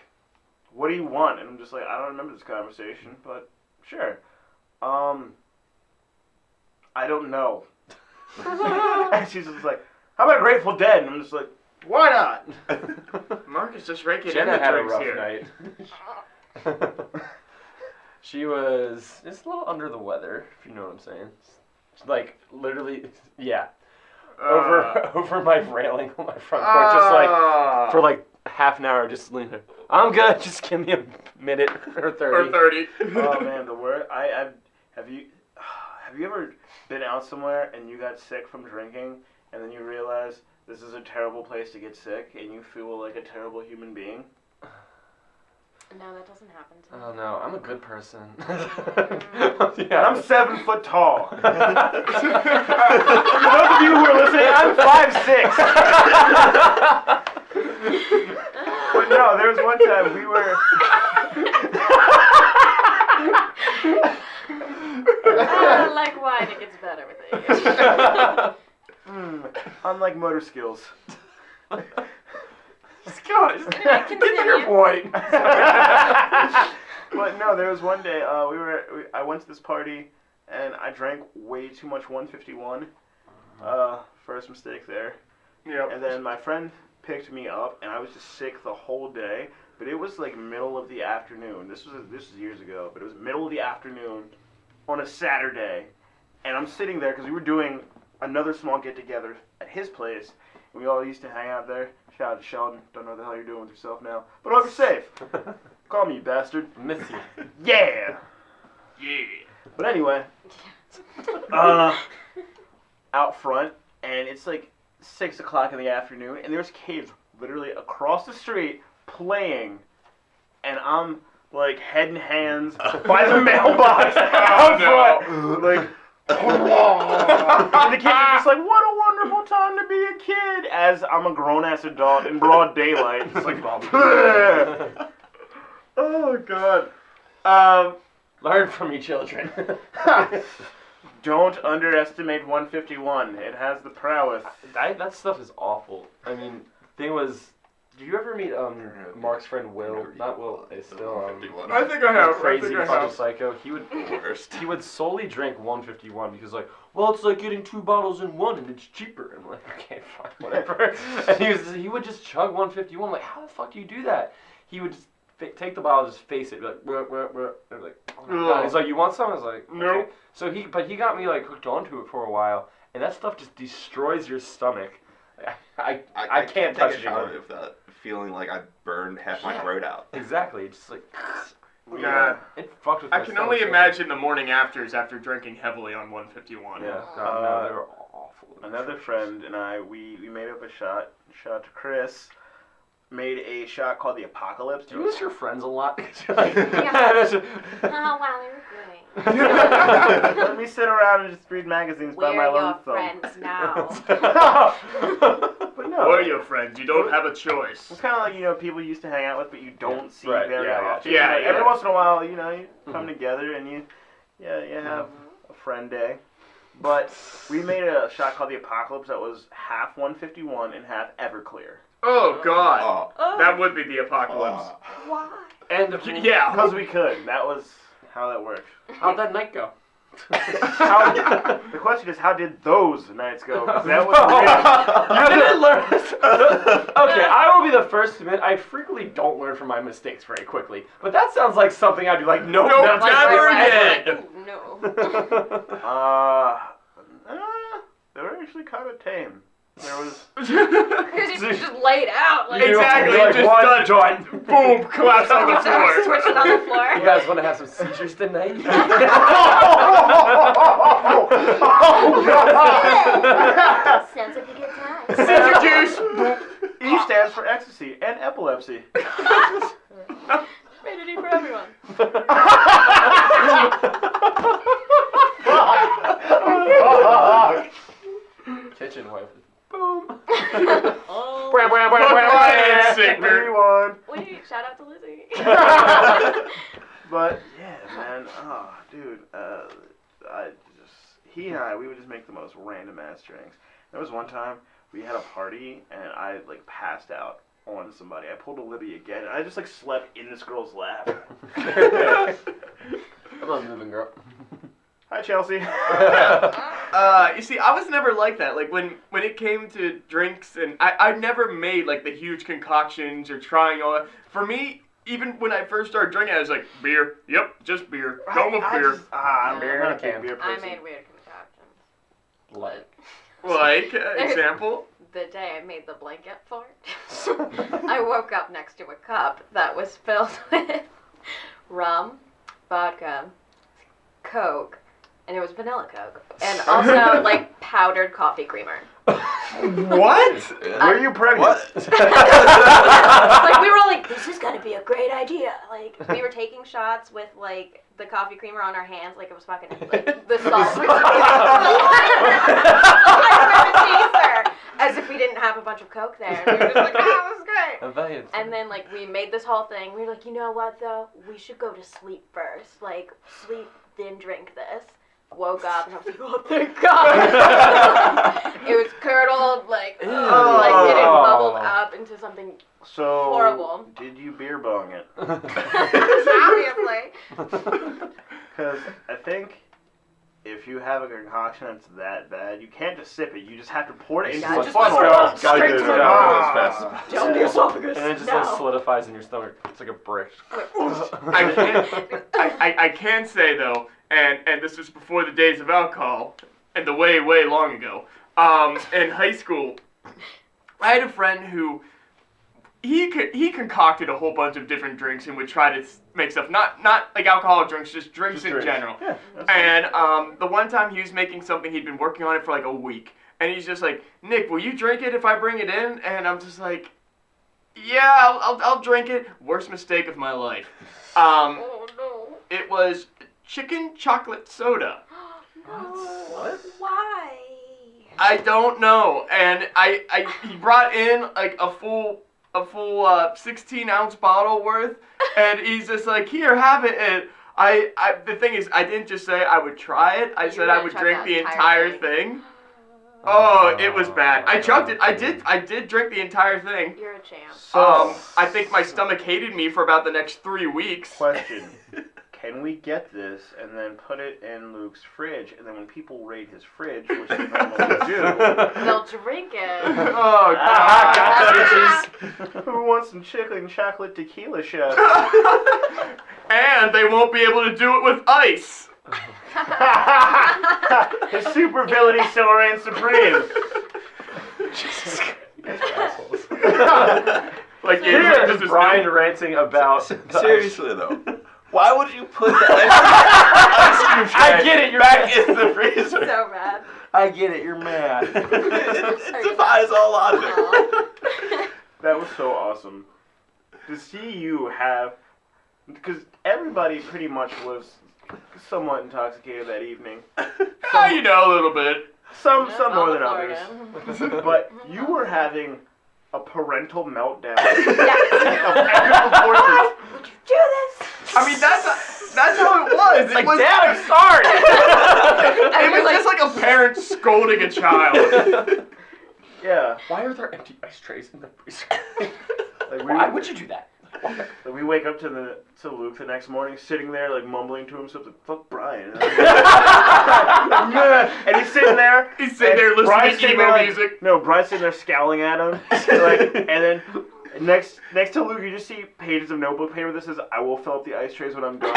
[SPEAKER 1] What do you want? And I'm just like, I don't remember this conversation, but sure. I don't know. And she's just like, how about Grateful Dead? And I'm just like, why not?
[SPEAKER 3] Mark is just raking
[SPEAKER 2] Jenna
[SPEAKER 3] in the
[SPEAKER 2] had a
[SPEAKER 3] drinks
[SPEAKER 2] rough
[SPEAKER 3] here.
[SPEAKER 2] night. She was just a little under the weather, if you know what I'm saying. Like literally, yeah. Over my railing on my front porch, just like for like half an hour, just leaning there. I'm good. Just give me a minute or 30.
[SPEAKER 3] Or 30.
[SPEAKER 1] Oh man, the word. Have you ever been out somewhere and you got sick from drinking, and then you realize this is a terrible place to get sick, and you feel like a terrible human being?
[SPEAKER 4] No, that doesn't happen to me.
[SPEAKER 2] Oh no, I'm a good person.
[SPEAKER 1] And I'm 7 foot tall. For those of you who are listening, I'm 5'6". But no, there was one time we were.
[SPEAKER 4] Like wine, it gets better with age.
[SPEAKER 1] Unlike motor skills.
[SPEAKER 2] God, just get to your point.
[SPEAKER 1] But no, there was one day I went to this party and I drank way too much 151. First mistake there.
[SPEAKER 3] Yep.
[SPEAKER 1] And then my friend picked me up and I was just sick the whole day. But it was like middle of the afternoon. This was years ago, but it was middle of the afternoon on a Saturday, and I'm sitting there because we were doing another small get together at his place. And we all used to hang out there. Shout out to Sheldon. Don't know what the hell you're doing with yourself now, but hope you're safe. Call me, you bastard.
[SPEAKER 2] Miss you.
[SPEAKER 1] Yeah. Yeah. But anyway, out front, and it's like 6 o'clock in the afternoon, and there's kids literally across the street playing, and I'm like head and hands by the mailbox out front, like. And the kids are just like, what a wonderful time to be a kid, as I'm a grown-ass adult in broad daylight. It's like, oh, God.
[SPEAKER 2] Learn from your children.
[SPEAKER 1] Don't underestimate 151. It has the prowess.
[SPEAKER 2] That stuff is awful. I mean, thing was, did you ever meet Mark's friend Will? Not Will. It's still
[SPEAKER 3] I think I have.
[SPEAKER 2] crazy fucking psycho. He would solely drink 151 because like, well, it's like getting 2 bottles in one and it's cheaper. I'm like, okay, fine, whatever. And he would just chug 151. I'm like, how the fuck do you do that? He would just take the bottle, just face it, be like, and I'm like, oh my God. He's like, you want some? I was like,
[SPEAKER 3] no.
[SPEAKER 2] Okay. So he got me like hooked onto it for a while, and that stuff just destroys your stomach. I can't touch
[SPEAKER 5] take
[SPEAKER 2] it
[SPEAKER 5] a shot
[SPEAKER 2] anymore.
[SPEAKER 5] of that feeling like I burned half my throat out.
[SPEAKER 2] Exactly. It's just like,
[SPEAKER 3] God.
[SPEAKER 2] it fucked with
[SPEAKER 3] I
[SPEAKER 2] my
[SPEAKER 3] can
[SPEAKER 2] stomach
[SPEAKER 3] only
[SPEAKER 2] so
[SPEAKER 3] imagine the morning afters after drinking heavily on 151.
[SPEAKER 2] Yeah, God, no, they were awful.
[SPEAKER 1] Another friend and I, we made up a shot. Shout out to Chris. Made a shot called the Apocalypse.
[SPEAKER 2] Do you miss your friends a lot?
[SPEAKER 4] Yeah.
[SPEAKER 2] That's-
[SPEAKER 4] Oh, wow, they were great.
[SPEAKER 1] Let me sit around and just read magazines by
[SPEAKER 4] We're
[SPEAKER 1] my
[SPEAKER 4] your
[SPEAKER 1] lonesome.
[SPEAKER 4] friends now.
[SPEAKER 1] But no,
[SPEAKER 3] We're your friends. You don't have a choice.
[SPEAKER 1] it's kind of like, people used to hang out with, but you don't see
[SPEAKER 2] Right,
[SPEAKER 1] very
[SPEAKER 2] yeah,
[SPEAKER 1] often.
[SPEAKER 3] yeah.
[SPEAKER 1] Like,
[SPEAKER 3] Yeah,
[SPEAKER 1] every
[SPEAKER 3] yeah.
[SPEAKER 1] once in a while, you come together and you have a friend day. But we made a shot called the Apocalypse that was half 151 and half Everclear.
[SPEAKER 3] Oh, God.
[SPEAKER 4] Oh,
[SPEAKER 3] That would be the apocalypse.
[SPEAKER 4] why?
[SPEAKER 2] And
[SPEAKER 3] Yeah.
[SPEAKER 1] Because we could. That was how that worked.
[SPEAKER 2] how'd that night go?
[SPEAKER 1] The question is, how did those nights go? 'Cause that was
[SPEAKER 2] You didn't learn. Okay, I will be the first to admit I frequently don't learn from my mistakes very quickly. But that sounds like something I'd be like, nope,
[SPEAKER 3] Nope,
[SPEAKER 2] that's
[SPEAKER 3] never
[SPEAKER 2] right.
[SPEAKER 3] again.
[SPEAKER 4] No.
[SPEAKER 1] They were actually kind of tame. There was.
[SPEAKER 4] Because you just laid out. Like,
[SPEAKER 3] Exactly,
[SPEAKER 2] You're like,
[SPEAKER 3] just
[SPEAKER 2] one,
[SPEAKER 3] done. Boom, collapse on the floor.
[SPEAKER 4] Switching on the floor.
[SPEAKER 2] You guys want to have some seizures tonight?
[SPEAKER 4] Sounds like a good time.
[SPEAKER 3] Scissor juice.
[SPEAKER 1] E stands for ecstasy and epilepsy.
[SPEAKER 4] Rated E for everyone.
[SPEAKER 2] Kitchen wife.
[SPEAKER 1] Boom.
[SPEAKER 4] Oh.
[SPEAKER 3] Brian Singer.
[SPEAKER 1] Everyone.
[SPEAKER 4] Wait, shout out to Lizzie.
[SPEAKER 1] But yeah, man. Oh, dude. He and I, we would just make the most random ass drinks. There was one time we had a party and I passed out on somebody. I pulled a Libby again and I just slept in this girl's lap.
[SPEAKER 2] I'm not moving, girl.
[SPEAKER 1] Hi, Chelsea.
[SPEAKER 3] You see, I was never like that. Like when it came to drinks, and I never made the huge concoctions or trying all that. For me, even when I first started drinking, I was like, beer. Yep, just beer. Going with beer.
[SPEAKER 1] I'm
[SPEAKER 2] Beer
[SPEAKER 1] not
[SPEAKER 2] in
[SPEAKER 1] a
[SPEAKER 2] a
[SPEAKER 1] big
[SPEAKER 2] can.
[SPEAKER 1] beer
[SPEAKER 4] I
[SPEAKER 1] person.
[SPEAKER 4] made weird concoctions.
[SPEAKER 2] Like.
[SPEAKER 3] Example.
[SPEAKER 4] The day I made the blanket fort, I woke up next to a cup that was filled with rum, vodka, Coke, and it was vanilla Coke, and also powdered coffee creamer.
[SPEAKER 3] What?
[SPEAKER 1] Were you pregnant?
[SPEAKER 5] What?
[SPEAKER 4] We were all like, this is gonna be a great idea. We were taking shots with the coffee creamer on our hands, it was fucking the salt. As if we didn't have a bunch of Coke there. And we were just like, oh, this is great. And then we made this whole thing. We were like, you know what though? We should go to sleep first. Sleep, then drink this. Woke up and I was like, oh, thank God. It was curdled, it had bubbled up into something
[SPEAKER 1] So,
[SPEAKER 4] Horrible.
[SPEAKER 1] did you beer bong it?
[SPEAKER 4] Obviously.
[SPEAKER 1] Because I think if you have a concoction that's that bad, you can't just sip it. You just have to pour it into
[SPEAKER 4] Yeah,
[SPEAKER 1] the
[SPEAKER 4] just
[SPEAKER 1] funnel.
[SPEAKER 2] Gotta
[SPEAKER 1] Straight
[SPEAKER 2] get
[SPEAKER 1] to
[SPEAKER 2] it
[SPEAKER 1] the
[SPEAKER 2] out
[SPEAKER 1] mouth.
[SPEAKER 5] as fast as possible.
[SPEAKER 4] Down the esophagus.
[SPEAKER 2] And then it just
[SPEAKER 4] No.
[SPEAKER 2] like solidifies in your stomach. It's like a brick.
[SPEAKER 3] I can say though, and this was before the days of alcohol, and the way long ago. In high school, I had a friend who he concocted a whole bunch of different drinks and would try to make stuff not like alcoholic drinks, just drinks in general.
[SPEAKER 1] Yeah, that's
[SPEAKER 3] And the one time he was making something, he'd been working on it for like a week, and he's just like, Nick, will you drink it if I bring it in? And I'm just like, yeah, I'll drink it. Worst mistake of my life.
[SPEAKER 4] Oh no.
[SPEAKER 3] It was chicken chocolate soda.
[SPEAKER 4] No.
[SPEAKER 2] What?
[SPEAKER 4] Why?
[SPEAKER 3] I don't know. And he brought in like a full 16-ounce bottle worth, and he's just like, here, have it. And the thing is, I didn't just say I would try it. I said I would drink the entire thing. Oh, it was bad. I chugged it. I did drink the entire thing.
[SPEAKER 4] You're a champ.
[SPEAKER 1] So,
[SPEAKER 3] I think my stomach hated me for about the next 3 weeks.
[SPEAKER 1] question. Can we get this and then put it in Luke's fridge, and then when people raid his fridge, which they normally do,
[SPEAKER 4] They'll drink it.
[SPEAKER 3] Oh,
[SPEAKER 1] Ah,
[SPEAKER 3] God.
[SPEAKER 1] who wants some chicken chocolate tequila shots?
[SPEAKER 3] And they won't be able to do it with ice.
[SPEAKER 1] His super villainy still reigns supreme.
[SPEAKER 2] Jesus Christ.
[SPEAKER 3] Like,
[SPEAKER 2] Here
[SPEAKER 3] this
[SPEAKER 2] is
[SPEAKER 3] is
[SPEAKER 2] Brian
[SPEAKER 3] new.
[SPEAKER 2] ranting about.
[SPEAKER 5] Seriously though, why would you put the ice cube
[SPEAKER 2] I get it. You're
[SPEAKER 5] back
[SPEAKER 2] mad.
[SPEAKER 5] in the freezer?
[SPEAKER 4] So bad.
[SPEAKER 2] I get it. You're mad.
[SPEAKER 5] It defies all logic.
[SPEAKER 1] That was so awesome. To see you have, because everybody pretty much was somewhat intoxicated that evening.
[SPEAKER 3] Ah, you know, a little bit.
[SPEAKER 1] Some
[SPEAKER 4] Yeah,
[SPEAKER 1] more
[SPEAKER 4] all
[SPEAKER 1] than
[SPEAKER 4] the
[SPEAKER 1] others.
[SPEAKER 4] Florida.
[SPEAKER 1] But you were having a parental meltdown.
[SPEAKER 4] Yes.
[SPEAKER 1] Of epic proportions.
[SPEAKER 4] Would you do this?
[SPEAKER 3] I mean, that's how it was. It was
[SPEAKER 2] Dad, I'm sorry.
[SPEAKER 3] It was just like a parent scolding a child.
[SPEAKER 1] Yeah.
[SPEAKER 2] Why are there empty ice trays in the freezer?
[SPEAKER 1] Like
[SPEAKER 2] Why would you do that?
[SPEAKER 1] Like we wake up to Luke the next morning, sitting there like mumbling to himself, like, "Fuck Brian." And he's sitting there.
[SPEAKER 3] He's sitting there listening
[SPEAKER 1] Brian's
[SPEAKER 3] to
[SPEAKER 1] sitting
[SPEAKER 3] emo
[SPEAKER 1] there, like-
[SPEAKER 3] music.
[SPEAKER 1] No, Brian's sitting there scowling at him. Like, and then next to Luke, you just see pages of notebook paper that says, "I will fill up the ice trays when I'm done."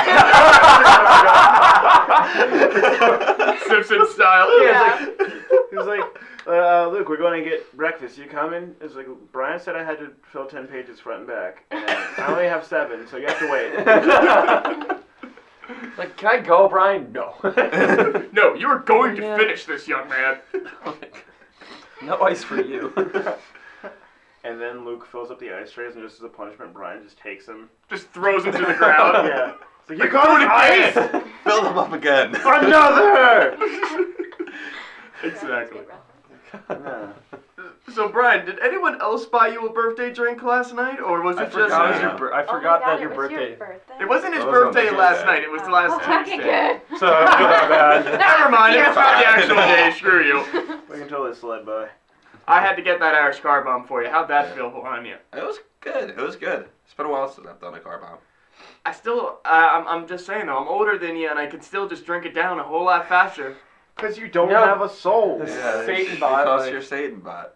[SPEAKER 3] Simpson style.
[SPEAKER 1] Yeah, he was like, Luke, we're going to get breakfast. You coming? It's like, Brian said I had to fill 10 pages front and back. And I only have 7, so you have to wait.
[SPEAKER 2] Like, can I go, Brian? No.
[SPEAKER 3] No, you are going to
[SPEAKER 2] Yeah.
[SPEAKER 3] finish this, young man.
[SPEAKER 2] No ice for you.
[SPEAKER 1] And then Luke fills up the ice trays, and just as a punishment, Brian just takes them.
[SPEAKER 3] Just throws him to the ground.
[SPEAKER 1] Yeah. It's like,
[SPEAKER 3] Like,
[SPEAKER 1] you got
[SPEAKER 3] do it
[SPEAKER 1] ice!
[SPEAKER 3] again!
[SPEAKER 5] Fill them up again.
[SPEAKER 1] Another!
[SPEAKER 3] Exactly.
[SPEAKER 1] Yeah.
[SPEAKER 3] So, Brian, did anyone else buy you a birthday drink last night, or was it
[SPEAKER 2] I
[SPEAKER 3] just
[SPEAKER 2] forgot,
[SPEAKER 3] me?
[SPEAKER 2] it was your I
[SPEAKER 4] Oh my
[SPEAKER 2] forgot
[SPEAKER 4] God,
[SPEAKER 2] that
[SPEAKER 4] it
[SPEAKER 2] your
[SPEAKER 4] was
[SPEAKER 2] birthday.
[SPEAKER 3] It wasn't his
[SPEAKER 5] That was on
[SPEAKER 3] birthday
[SPEAKER 5] the
[SPEAKER 3] last
[SPEAKER 5] Tuesday.
[SPEAKER 3] night. It was last
[SPEAKER 4] fucking
[SPEAKER 3] Tuesday.
[SPEAKER 4] good.
[SPEAKER 2] So I feel that bad.
[SPEAKER 3] Never mind. It was not the actual
[SPEAKER 5] Fine.
[SPEAKER 3] day. Screw you.
[SPEAKER 1] We can totally slide by.
[SPEAKER 3] I had to get that Irish car bomb for you. How'd that feel on you?
[SPEAKER 5] It was good. It was good. It's been a while since I've done a car bomb.
[SPEAKER 3] I still, I'm just saying though, I'm older than you, and I can still just drink it down a whole lot faster.
[SPEAKER 1] Because you don't
[SPEAKER 2] No.
[SPEAKER 1] have a soul.
[SPEAKER 2] Yeah. Satan
[SPEAKER 5] Because
[SPEAKER 2] bot, like-
[SPEAKER 5] you're Satan bot.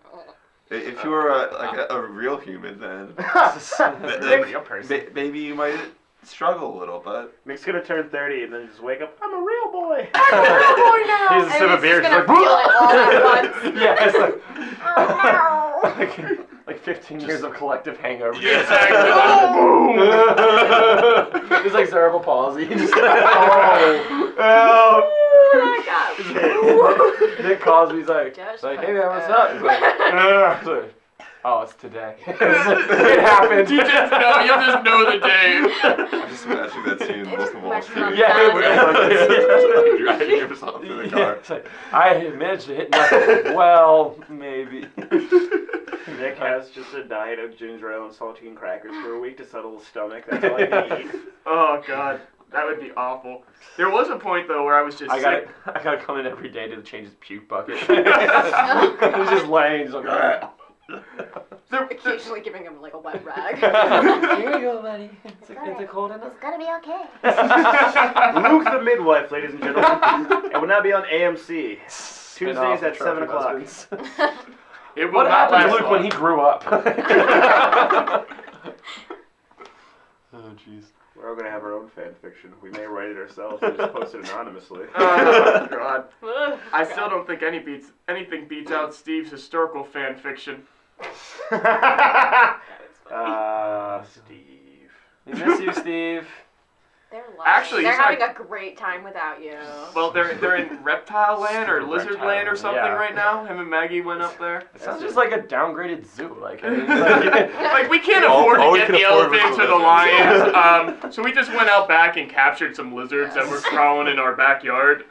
[SPEAKER 5] If you were a real human, then
[SPEAKER 2] Real person.
[SPEAKER 5] maybe you might struggle a little, but
[SPEAKER 1] Nick's gonna turn 30 and then just wake up, I'm a real boy.
[SPEAKER 4] I'm a real boy now.
[SPEAKER 2] He's a sip of beer,
[SPEAKER 4] Just
[SPEAKER 2] he's
[SPEAKER 4] gonna
[SPEAKER 2] like,
[SPEAKER 4] feel it all at once.
[SPEAKER 2] Yeah, it's like,
[SPEAKER 4] Oh
[SPEAKER 2] like 15 years of collective hangover.
[SPEAKER 3] Yeah, exactly.
[SPEAKER 2] It's like cerebral palsy. Just
[SPEAKER 1] Oh.
[SPEAKER 4] no!
[SPEAKER 2] Nick Cosby's like,
[SPEAKER 4] Just
[SPEAKER 2] hey man, what's up? He's like, It's like, oh, it's today. It happened.
[SPEAKER 3] You just know the day.
[SPEAKER 5] I'm just imagining that scene in Wolf of Wall
[SPEAKER 4] Much
[SPEAKER 5] Street.
[SPEAKER 4] more
[SPEAKER 2] Yeah,
[SPEAKER 4] fun.
[SPEAKER 5] Driving yourself through the car.
[SPEAKER 2] It's like, I managed to hit nothing. Well, maybe.
[SPEAKER 1] Nick has just a diet of ginger ale and saltine crackers for a week to settle his stomach. That's all he can eat.
[SPEAKER 3] Oh God, that would be awful. There was a point though where I was just
[SPEAKER 2] I
[SPEAKER 3] sick.
[SPEAKER 2] gotta come in every day to change his puke bucket. He's just laying, he's like,
[SPEAKER 4] Occasionally giving him like a wet rag.
[SPEAKER 2] Here you go, buddy. It's a cold enough.
[SPEAKER 6] It's gonna be okay.
[SPEAKER 1] Luke the Midwife, ladies and gentlemen. It will now be on AMC. Tuesdays at 7 o'clock.
[SPEAKER 3] It will
[SPEAKER 2] What
[SPEAKER 3] not
[SPEAKER 2] happened to
[SPEAKER 3] last
[SPEAKER 2] Luke
[SPEAKER 3] long.
[SPEAKER 2] when he grew up? Oh, jeez.
[SPEAKER 1] We're all gonna have our own fan fiction. We may write it ourselves and just post it anonymously.
[SPEAKER 3] Oh, God.
[SPEAKER 4] Ugh,
[SPEAKER 3] I still don't think anything beats out Steve's historical fan fiction.
[SPEAKER 1] Steve.
[SPEAKER 2] We miss you, Steve.
[SPEAKER 4] They're lovely.
[SPEAKER 3] Actually,
[SPEAKER 4] they're
[SPEAKER 3] he's
[SPEAKER 4] having
[SPEAKER 3] like-
[SPEAKER 4] a great time without you.
[SPEAKER 3] Well, they're in Reptile Land or Lizard
[SPEAKER 2] Reptile
[SPEAKER 3] Land or
[SPEAKER 2] Land,
[SPEAKER 3] something
[SPEAKER 2] yeah.
[SPEAKER 3] right now. Him and Maggie went up there.
[SPEAKER 2] It sounds just like a downgraded zoo. Like, I mean, like
[SPEAKER 3] Like, we can't
[SPEAKER 5] All-
[SPEAKER 3] afford
[SPEAKER 5] all we
[SPEAKER 3] to get
[SPEAKER 5] can
[SPEAKER 3] the
[SPEAKER 5] afford was
[SPEAKER 3] elephants
[SPEAKER 5] the
[SPEAKER 3] or the
[SPEAKER 5] lizards.
[SPEAKER 3] lions. So we just went out back and captured some lizards that were crawling in our backyard.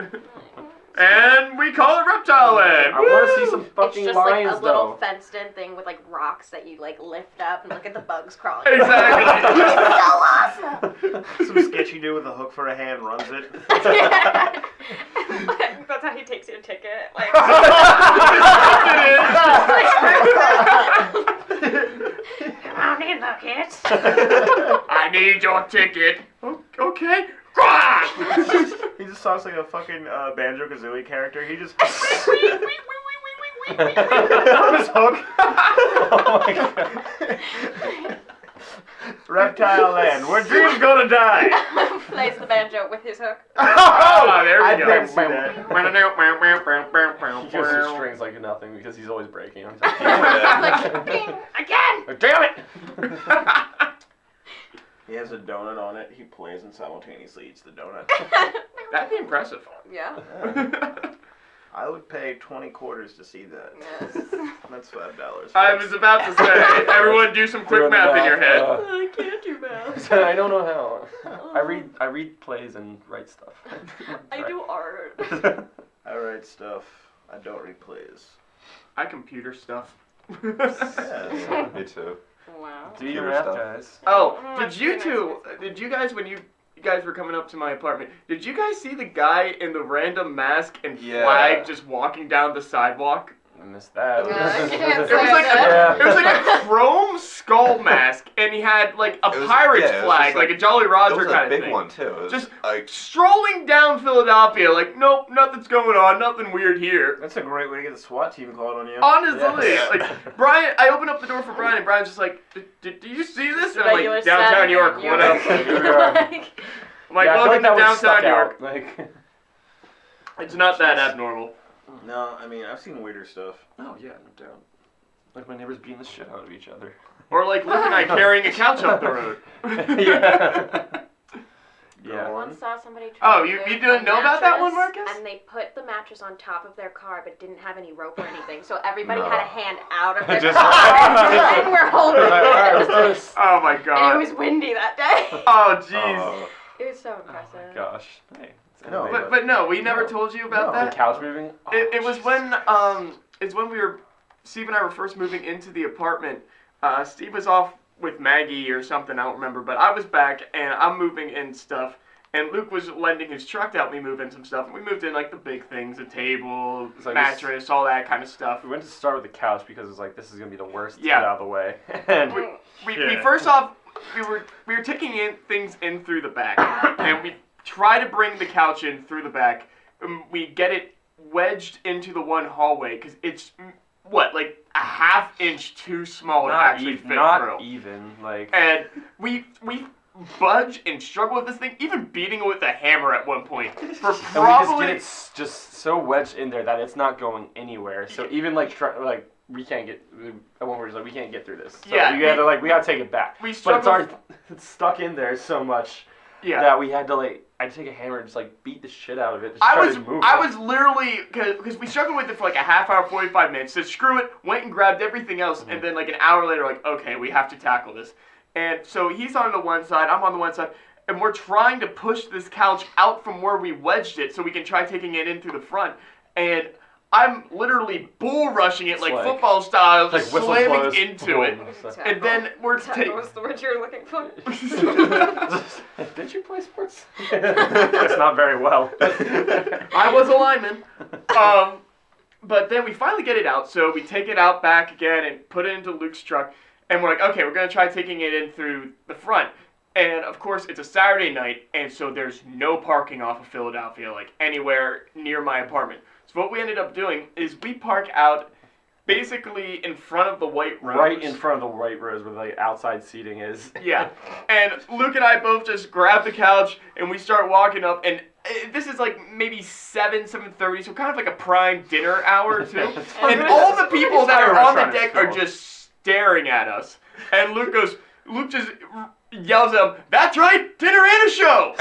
[SPEAKER 3] And we call it Reptile Land.
[SPEAKER 2] I want to see
[SPEAKER 3] Woo!
[SPEAKER 2] some
[SPEAKER 4] It's
[SPEAKER 2] fucking
[SPEAKER 4] just
[SPEAKER 2] lions,
[SPEAKER 4] like a little
[SPEAKER 2] though.
[SPEAKER 4] fenced-in thing with like rocks that you like lift up and look at the bugs crawling.
[SPEAKER 3] Exactly.
[SPEAKER 6] So awesome.
[SPEAKER 1] Some sketchy dude with a hook for a hand runs it.
[SPEAKER 4] That's how he takes your ticket. Like, come on in, the kids.
[SPEAKER 3] I need your ticket. Okay.
[SPEAKER 1] He just talks like a fucking Banjo-Kazooie character. He just... From his hook.
[SPEAKER 2] Oh my god.
[SPEAKER 1] Reptile Land, where dreams gonna die.
[SPEAKER 4] Plays the banjo with his hook.
[SPEAKER 3] Oh, there we
[SPEAKER 1] I
[SPEAKER 3] go.
[SPEAKER 1] did see that.
[SPEAKER 2] He goes through strings like nothing because he's always breaking them.
[SPEAKER 4] Like, ding, again.
[SPEAKER 2] Damn it!
[SPEAKER 1] He has a donut on it. He plays and simultaneously eats the donut.
[SPEAKER 3] That'd be impressive.
[SPEAKER 4] Yeah.
[SPEAKER 1] I would pay 20 quarters to see that.
[SPEAKER 4] Yes.
[SPEAKER 1] That's $5.
[SPEAKER 3] I was about to say, everyone do some quick
[SPEAKER 2] Doing the
[SPEAKER 3] math in your
[SPEAKER 2] math,
[SPEAKER 3] head.
[SPEAKER 4] I can't do math.
[SPEAKER 2] I don't know how. I read plays and write stuff.
[SPEAKER 4] I do art.
[SPEAKER 1] I write stuff. I don't read plays.
[SPEAKER 3] I computer stuff.
[SPEAKER 1] Yeah.
[SPEAKER 5] Me too.
[SPEAKER 4] Wow.
[SPEAKER 2] Do your
[SPEAKER 5] Computer
[SPEAKER 2] math,
[SPEAKER 5] stuff.
[SPEAKER 2] guys.
[SPEAKER 3] Oh, did you guys, when you guys were coming up to my apartment, did you guys see the guy in the random mask and
[SPEAKER 5] Yeah.
[SPEAKER 3] flag just walking down the sidewalk?
[SPEAKER 2] I missed that.
[SPEAKER 4] I can't
[SPEAKER 3] It was
[SPEAKER 4] say
[SPEAKER 3] like
[SPEAKER 4] that.
[SPEAKER 3] it was like a chrome skull mask, and he had like a
[SPEAKER 5] It was-
[SPEAKER 3] pirate's
[SPEAKER 5] yeah, it was
[SPEAKER 3] flag,
[SPEAKER 5] just
[SPEAKER 3] like
[SPEAKER 5] like-
[SPEAKER 3] a Jolly
[SPEAKER 5] It
[SPEAKER 3] Roger
[SPEAKER 5] was
[SPEAKER 3] kind
[SPEAKER 5] a
[SPEAKER 3] of
[SPEAKER 5] big
[SPEAKER 3] thing.
[SPEAKER 5] one too. It was
[SPEAKER 3] Just
[SPEAKER 5] like
[SPEAKER 3] strolling down Philadelphia, like, nope, nothing's going on, nothing weird here.
[SPEAKER 1] That's a great way to get the SWAT team called on you.
[SPEAKER 3] Honestly,
[SPEAKER 2] Yeah.
[SPEAKER 3] like Brian, I opened up the door for Brian, and Brian's just like, "Do you see this?" And I'm
[SPEAKER 4] Regular
[SPEAKER 3] like, "Downtown
[SPEAKER 4] Saturday
[SPEAKER 3] New York,
[SPEAKER 4] New
[SPEAKER 3] what up?"
[SPEAKER 4] Like,
[SPEAKER 3] I'm like,
[SPEAKER 2] Yeah, I feel
[SPEAKER 3] "Welcome
[SPEAKER 2] that
[SPEAKER 3] to
[SPEAKER 2] was
[SPEAKER 3] downtown
[SPEAKER 2] stuck
[SPEAKER 3] New York."
[SPEAKER 2] out. Like,
[SPEAKER 3] It's not that abnormal.
[SPEAKER 1] No, I mean, I've seen weirder stuff.
[SPEAKER 2] oh yeah, no doubt. Like my neighbors beating the shit out of each other.
[SPEAKER 3] Or like Luke and I carrying a couch up the road.
[SPEAKER 2] Yeah.
[SPEAKER 1] Go
[SPEAKER 2] Yeah.
[SPEAKER 4] I
[SPEAKER 1] on.
[SPEAKER 4] once saw somebody try
[SPEAKER 3] Oh,
[SPEAKER 4] to
[SPEAKER 3] you
[SPEAKER 4] move
[SPEAKER 3] didn't
[SPEAKER 4] a
[SPEAKER 3] know about that one,
[SPEAKER 4] mattress,
[SPEAKER 3] Marcus?
[SPEAKER 4] And they put the mattress on top of their car, but didn't have any rope or anything. So everybody
[SPEAKER 5] No.
[SPEAKER 4] had a hand out of their
[SPEAKER 2] Just-
[SPEAKER 4] car, and we're holding
[SPEAKER 2] All right, let's do
[SPEAKER 4] it.
[SPEAKER 2] this.
[SPEAKER 3] Oh my
[SPEAKER 4] And it
[SPEAKER 3] god.
[SPEAKER 4] was windy that day.
[SPEAKER 3] Oh jeez.
[SPEAKER 5] oh,
[SPEAKER 4] It was so
[SPEAKER 2] Oh
[SPEAKER 4] impressive.
[SPEAKER 2] my gosh. Hey. It's
[SPEAKER 1] No,
[SPEAKER 2] innovative.
[SPEAKER 3] But no, we never told you about
[SPEAKER 1] No.
[SPEAKER 2] The
[SPEAKER 3] that.
[SPEAKER 2] couch moving. Oh,
[SPEAKER 3] It was
[SPEAKER 2] jeez.
[SPEAKER 3] when we were Steve and I were first moving into the apartment. Steve was off with Maggie or something, I don't remember, but I was back and I'm moving in stuff. And Luke was lending his truck to help me move in some stuff. And we moved in like the big things, a table,
[SPEAKER 2] It's like
[SPEAKER 3] mattress, all that kind of stuff.
[SPEAKER 2] We went to start with the couch because it was like, this is gonna be the worst to
[SPEAKER 3] Yeah.
[SPEAKER 2] get out of the way. And
[SPEAKER 3] We
[SPEAKER 1] Yeah.
[SPEAKER 3] first off, we were taking things in through the back. And we try to bring the couch in through the back. We get it wedged into the one hallway because it's, what, like a half inch too small to actually fit through.
[SPEAKER 2] Even like.
[SPEAKER 3] And we budge and struggle with this thing, even beating it with a hammer at one point. For
[SPEAKER 2] And we just
[SPEAKER 3] probably
[SPEAKER 2] get it just so wedged in there that it's not going anywhere. So even like we can't get. At one point, it's like we can't get through this. So
[SPEAKER 3] Yeah,
[SPEAKER 2] we gotta take it back.
[SPEAKER 3] we
[SPEAKER 2] But it's
[SPEAKER 3] struggled.
[SPEAKER 2] already it's stuck in there so much
[SPEAKER 3] Yeah.
[SPEAKER 2] that we had to like. I'd take a hammer and just like beat the shit out of it. Just
[SPEAKER 3] I
[SPEAKER 2] try
[SPEAKER 3] was
[SPEAKER 2] to move
[SPEAKER 3] I
[SPEAKER 2] it.
[SPEAKER 3] was literally because we struggled with it for like a half hour, 45 minutes. Said screw it, went and grabbed everything else, and then like an hour later, like okay, we have to tackle this. And so he's on the one side, I'm on the one side, and we're trying to push this couch out from where we wedged it so we can try taking it in through the front. And I'm literally bull rushing it
[SPEAKER 2] It's
[SPEAKER 3] like
[SPEAKER 2] like-
[SPEAKER 3] football style,
[SPEAKER 2] It's like
[SPEAKER 3] just
[SPEAKER 2] whistle
[SPEAKER 3] slamming
[SPEAKER 2] blows,
[SPEAKER 3] into
[SPEAKER 2] boom.
[SPEAKER 3] it.
[SPEAKER 2] It's like-
[SPEAKER 3] And then we're
[SPEAKER 4] That
[SPEAKER 3] taking.
[SPEAKER 4] was the word you were looking for.
[SPEAKER 2] Did you play sports? It's not very well.
[SPEAKER 3] I was a lineman. But then we finally get it out, so we take it out back again and put it into Luke's truck. And we're like, okay, we're going to try taking it in through the front. And, of course, it's a Saturday night, and so there's no parking off of Philadelphia, like, anywhere near my apartment. So what we ended up doing is we park out basically in front of the White Rose.
[SPEAKER 2] Right in front of the White Rose where the outside seating is.
[SPEAKER 3] Yeah. And Luke and I both just grab the couch, and we start walking up, and this is like maybe 7:30, so kind of like a prime dinner hour, too. And all the people that are on the deck are just staring at us. And Luke just yells at him, "That's right, dinner and a show!"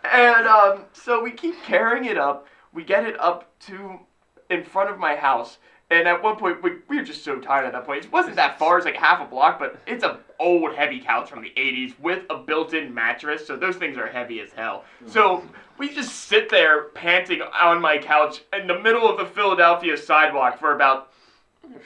[SPEAKER 3] And so we keep carrying it up. We get it up to in front of my house. And at one point, we were just so tired at that point. It wasn't that far. It's like half a block, but it's an old, heavy couch from the 80s with a built-in mattress, so those things are heavy as hell. So we just sit there panting on my couch in the middle of the Philadelphia sidewalk for about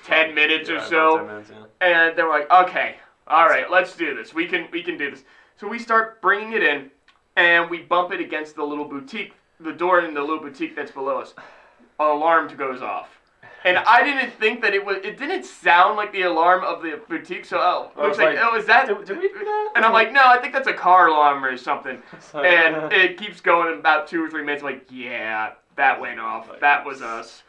[SPEAKER 3] 10 minutes or so.
[SPEAKER 2] 10 minutes, yeah.
[SPEAKER 3] And then we're like, okay, all right, let's do this. We can do this. So we start bringing it in, and we bump it against the little boutique, the door in the little boutique that's below us. An alarm goes off. And I didn't think that it didn't sound like the alarm of the boutique, so Luke's like, oh, is that?
[SPEAKER 2] Did we do that?
[SPEAKER 3] And I'm like, no, I think that's a car alarm or something. And it keeps going in about 2 or 3 minutes. I'm like, yeah, that went off. That was us.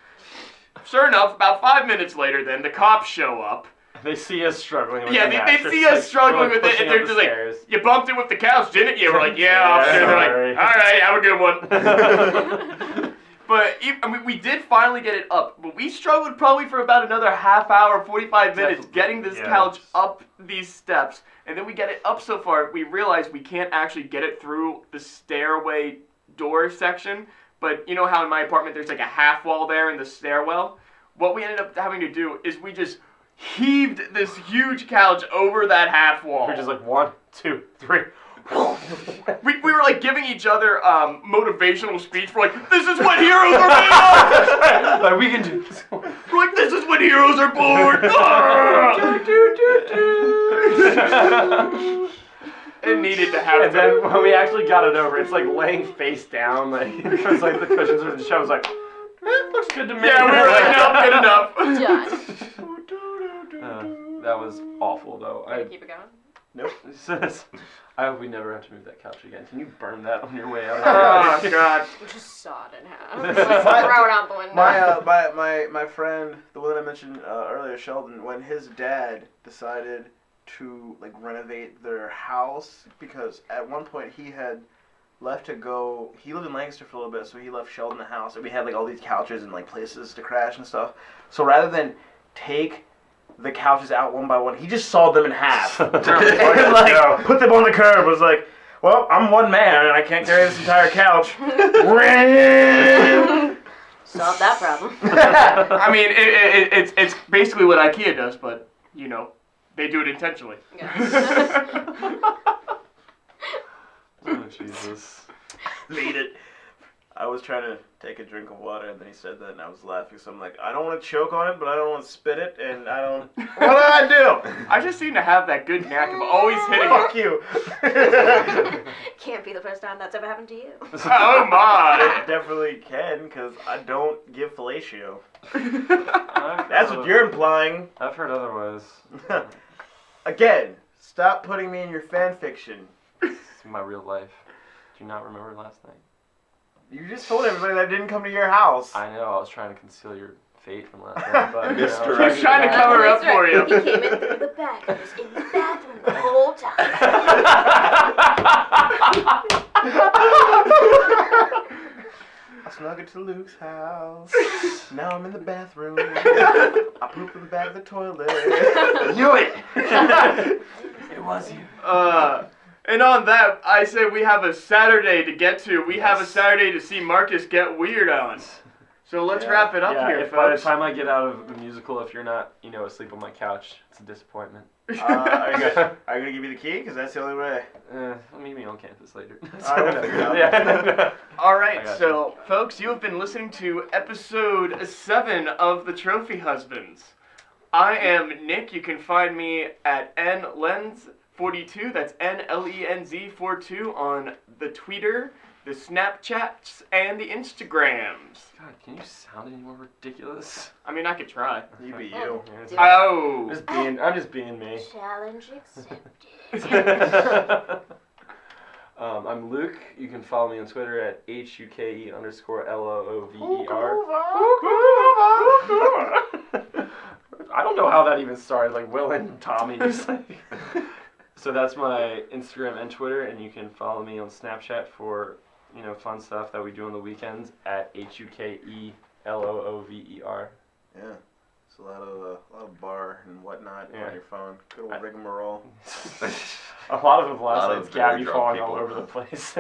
[SPEAKER 3] Sure enough, about 5 minutes later, then the cops show up.
[SPEAKER 2] They see us struggling with
[SPEAKER 3] Yeah,
[SPEAKER 2] the
[SPEAKER 3] they
[SPEAKER 2] mattress,
[SPEAKER 3] see us struggling with it,
[SPEAKER 2] pushing
[SPEAKER 3] and they're
[SPEAKER 2] up
[SPEAKER 3] just
[SPEAKER 2] the
[SPEAKER 3] like,
[SPEAKER 2] stairs.
[SPEAKER 3] you bumped it with the couch, didn't you? We're like, yeah, officer. They're
[SPEAKER 2] sorry.
[SPEAKER 3] like, all right, have a good one. But I mean, we did finally get it up, but we struggled probably for about another half hour, 45 minutes getting this couch up these steps. And then we get it up so far, we realize we can't actually get it through the stairway door section. But you know how in my apartment there's like a half wall there in the stairwell? What we ended up having to do is we just heaved this huge couch over that half wall.
[SPEAKER 2] We're just like 1, 2, 3.
[SPEAKER 3] We were like giving each other motivational speech. We're like, this is what heroes are made of!
[SPEAKER 2] Like, we can do this.
[SPEAKER 3] We're like, this is what heroes are born! It needed to happen.
[SPEAKER 2] And then when we actually got it over, it's like laying face down, like, because like the cushions are the show was like, it looks good to me.
[SPEAKER 3] Yeah, we were like, no, good enough.
[SPEAKER 4] Done.
[SPEAKER 2] That was awful, though.
[SPEAKER 4] Can you keep it going?
[SPEAKER 2] Nope. I hope we never have to move that couch again. Can you burn that on your way out?
[SPEAKER 3] Oh, God.
[SPEAKER 4] Just saw it in half. Like, throw it out the window.
[SPEAKER 1] My friend, the one that I mentioned earlier, Sheldon, when his dad decided to like renovate their house, because at one point he had left to go. He lived in Lancaster for a little bit, so he left Sheldon the house, and we had like all these couches and like places to crash and stuff. So rather than take the couches out one by one, he just sawed them in half. Put them on the curb. Was like, well, I'm one man and I can't carry this entire couch.
[SPEAKER 4] Solve that problem.
[SPEAKER 3] I mean, it's basically what IKEA does, but, you know, they do it intentionally.
[SPEAKER 2] Oh, Jesus.
[SPEAKER 1] Made it. I was trying to take a drink of water, and then he said that, and I was laughing. So I'm like, I don't want to choke on it, but I don't want to spit it, and I don't. What do I do?
[SPEAKER 3] I just seem to have that good knack of always hitting.
[SPEAKER 1] Fuck you.
[SPEAKER 4] Can't be the first time that's ever happened to you.
[SPEAKER 3] Oh my!
[SPEAKER 1] It definitely can, because I don't give fellatio. That's what you're implying.
[SPEAKER 2] I've heard otherwise.
[SPEAKER 1] Again, stop putting me in your fan fiction.
[SPEAKER 2] It's my real life. Do you not remember last night?
[SPEAKER 1] You just told everybody that I didn't come to your house.
[SPEAKER 2] I know, I was trying to conceal your fate from last night, but
[SPEAKER 3] He was trying to cover up for you.
[SPEAKER 4] He came in through the back and was in the bathroom the whole time.
[SPEAKER 1] I snuck into Luke's house. Now I'm in the bathroom. I pooped in the back of the toilet. I knew it.
[SPEAKER 2] It was you.
[SPEAKER 3] And on that, I say we have a Saturday to get to. We have a Saturday to see Marcus get weird on. So let's wrap it up here,
[SPEAKER 2] if by the
[SPEAKER 3] folks.
[SPEAKER 2] time I get out of the musical, if you're not, asleep on my couch, it's a disappointment.
[SPEAKER 1] Are you gonna give me the key? Because that's the only way.
[SPEAKER 2] Meet me on campus later.
[SPEAKER 1] I will figure it out.
[SPEAKER 2] Yeah.
[SPEAKER 3] All right,
[SPEAKER 2] I got
[SPEAKER 3] so folks, you have been listening to episode 7 of The Trophy Husbands. I am Nick. You can find me at nlenz42. That's NLENZ42 on the Twitter. the Snapchats, and the Instagrams.
[SPEAKER 2] God, can you sound any more ridiculous?
[SPEAKER 3] I mean, I could try.
[SPEAKER 1] You be you.
[SPEAKER 2] Yeah, it's-
[SPEAKER 3] Oh.
[SPEAKER 2] I'm just being me.
[SPEAKER 6] Challenge accepted.
[SPEAKER 2] I'm Luke. You can follow me on Twitter at HUKE_LOOVER. I don't know how that even started. Like Will and Tommy. Just like. So that's my Instagram and Twitter, and you can follow me on Snapchat for fun stuff that we do on the weekends at HUKELOOVER.
[SPEAKER 1] Yeah. It's a lot of bar and whatnot on your phone. Good old rigmarole.
[SPEAKER 2] A lot of it
[SPEAKER 5] A lot
[SPEAKER 2] last
[SPEAKER 5] of
[SPEAKER 2] night's
[SPEAKER 5] very
[SPEAKER 2] Gabby
[SPEAKER 5] drunk
[SPEAKER 2] falling
[SPEAKER 5] people.
[SPEAKER 2] all over the place.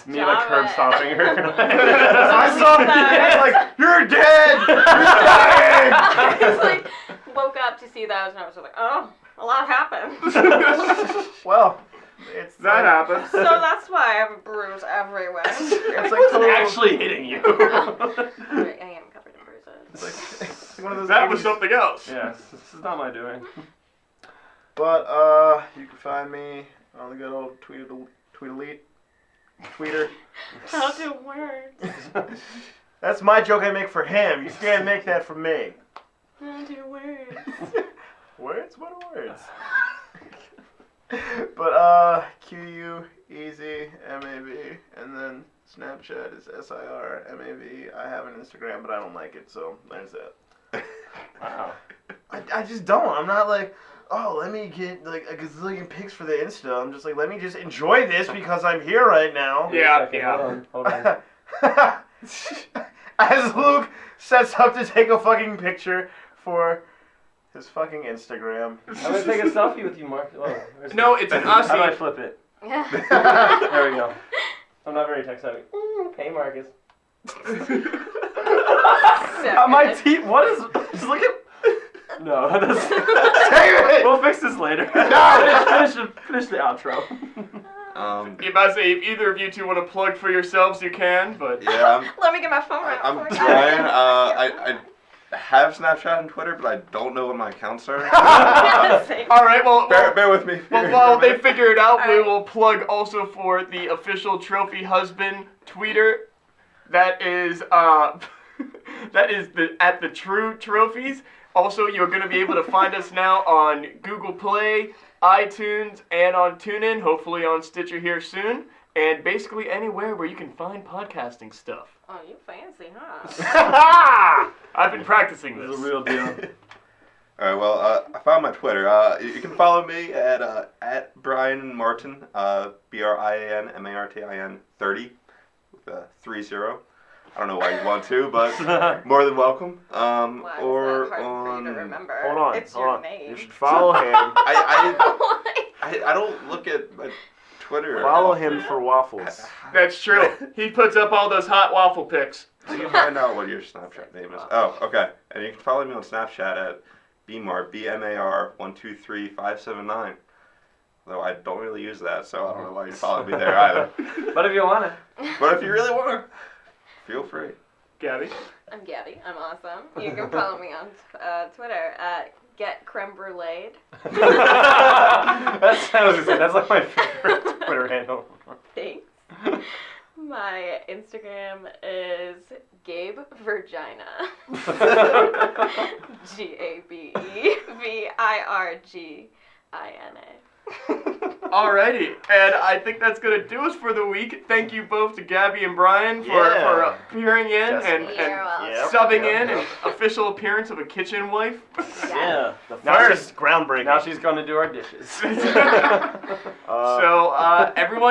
[SPEAKER 2] Me
[SPEAKER 4] Stop
[SPEAKER 2] like curb
[SPEAKER 4] it.
[SPEAKER 2] stomping her.
[SPEAKER 1] I saw it. Like, you're dead. You're dying.
[SPEAKER 4] I was like, woke up to see those, and I was like, oh, a lot happened.
[SPEAKER 1] Well, it's
[SPEAKER 3] That happens.
[SPEAKER 4] So that's why I have a bruise everywhere.
[SPEAKER 1] It's
[SPEAKER 2] It
[SPEAKER 1] like
[SPEAKER 2] wasn't
[SPEAKER 1] total-
[SPEAKER 2] actually hitting you.
[SPEAKER 4] I am covered in bruises.
[SPEAKER 1] It's like one of those.
[SPEAKER 3] That was
[SPEAKER 1] 80s
[SPEAKER 3] something else.
[SPEAKER 2] Yes, this is not my doing.
[SPEAKER 1] But you can find me on the good old Tweeter.
[SPEAKER 4] How do words?
[SPEAKER 1] That's my joke I make for him. You can't make that for me.
[SPEAKER 4] How do words?
[SPEAKER 1] Words? What are words? But QU easy MAV, and then Snapchat is SIRMAV. I have an Instagram, but I don't like it, so there's that.
[SPEAKER 2] Wow.
[SPEAKER 1] I just don't. I'm not like, oh, let me get like a gazillion pics for the Insta. I'm just like, let me just enjoy this because I'm here right now.
[SPEAKER 3] Yeah,
[SPEAKER 2] Okay,
[SPEAKER 3] yeah.
[SPEAKER 2] Hold on.
[SPEAKER 1] As Luke sets up to take a fucking picture for his fucking Instagram.
[SPEAKER 2] I'm gonna take a selfie with you, Mark. Oh, where's
[SPEAKER 3] No, it's an us.
[SPEAKER 2] How do I flip it?
[SPEAKER 4] Yeah.
[SPEAKER 2] There we go. I'm not very tech savvy. Hey, Marcus. My teeth. What is? Just look at. No, that's.
[SPEAKER 1] Damn it!
[SPEAKER 2] We'll fix this later. Finish the outro.
[SPEAKER 3] You might say if either of you two want to plug for yourselves, you can. But
[SPEAKER 5] Yeah,
[SPEAKER 4] Let me get my phone out.
[SPEAKER 5] I'm Brian. I have Snapchat and Twitter, but I don't know what my accounts are.
[SPEAKER 3] all right, well,
[SPEAKER 5] bear with me.
[SPEAKER 3] well, while they figure it out, we
[SPEAKER 4] Alright.
[SPEAKER 3] will plug also for the official Trophy Husband tweeter. That is that is at the True Trophies. Also, you're going to be able to find us now on Google Play, iTunes, and on TuneIn. Hopefully on Stitcher here soon, and basically anywhere where you can find podcasting stuff.
[SPEAKER 4] Oh, you fancy, huh?
[SPEAKER 3] I've been practicing
[SPEAKER 2] This
[SPEAKER 3] this.
[SPEAKER 2] is a real deal.
[SPEAKER 5] All right, well, I found my Twitter. You can follow me at Brian Martin, BrianMartin 30 with a 30. I don't know why you'd want to, but more than welcome.
[SPEAKER 4] Why is
[SPEAKER 5] Or
[SPEAKER 4] that hard for you to
[SPEAKER 5] on.
[SPEAKER 4] remember?
[SPEAKER 1] Hold on,
[SPEAKER 4] It's
[SPEAKER 1] hold
[SPEAKER 4] your
[SPEAKER 1] on.
[SPEAKER 4] name.
[SPEAKER 1] You should follow him.
[SPEAKER 5] I don't look at my Twitter.
[SPEAKER 1] Follow him for waffles.
[SPEAKER 3] That's true. He puts up all those hot waffle pics.
[SPEAKER 5] You can find out what your Snapchat name is. Oh, okay. And you can follow me on Snapchat at BMAR, BMAR123579. Though I don't really use that, so I don't know why you follow me there either.
[SPEAKER 2] But if you want it.
[SPEAKER 5] But if you really want to, feel free.
[SPEAKER 3] Gabby.
[SPEAKER 4] I'm Gabby. I'm awesome. You can follow me on Twitter at GetCreme
[SPEAKER 2] That's like my favorite Twitter handle.
[SPEAKER 4] Thanks. My Instagram is Gabe Virgina. GABEVIRGINA.
[SPEAKER 3] Alrighty, and I think that's gonna do us for the week. Thank you both to Gabby and Brian for appearing in
[SPEAKER 1] Yes.
[SPEAKER 3] and
[SPEAKER 4] You're welcome.
[SPEAKER 1] Yep.
[SPEAKER 3] subbing in an official appearance of a kitchen wife.
[SPEAKER 2] Yeah.
[SPEAKER 1] The
[SPEAKER 3] Now
[SPEAKER 1] first groundbreaking.
[SPEAKER 2] Now she's gonna do our dishes.
[SPEAKER 3] So everyone.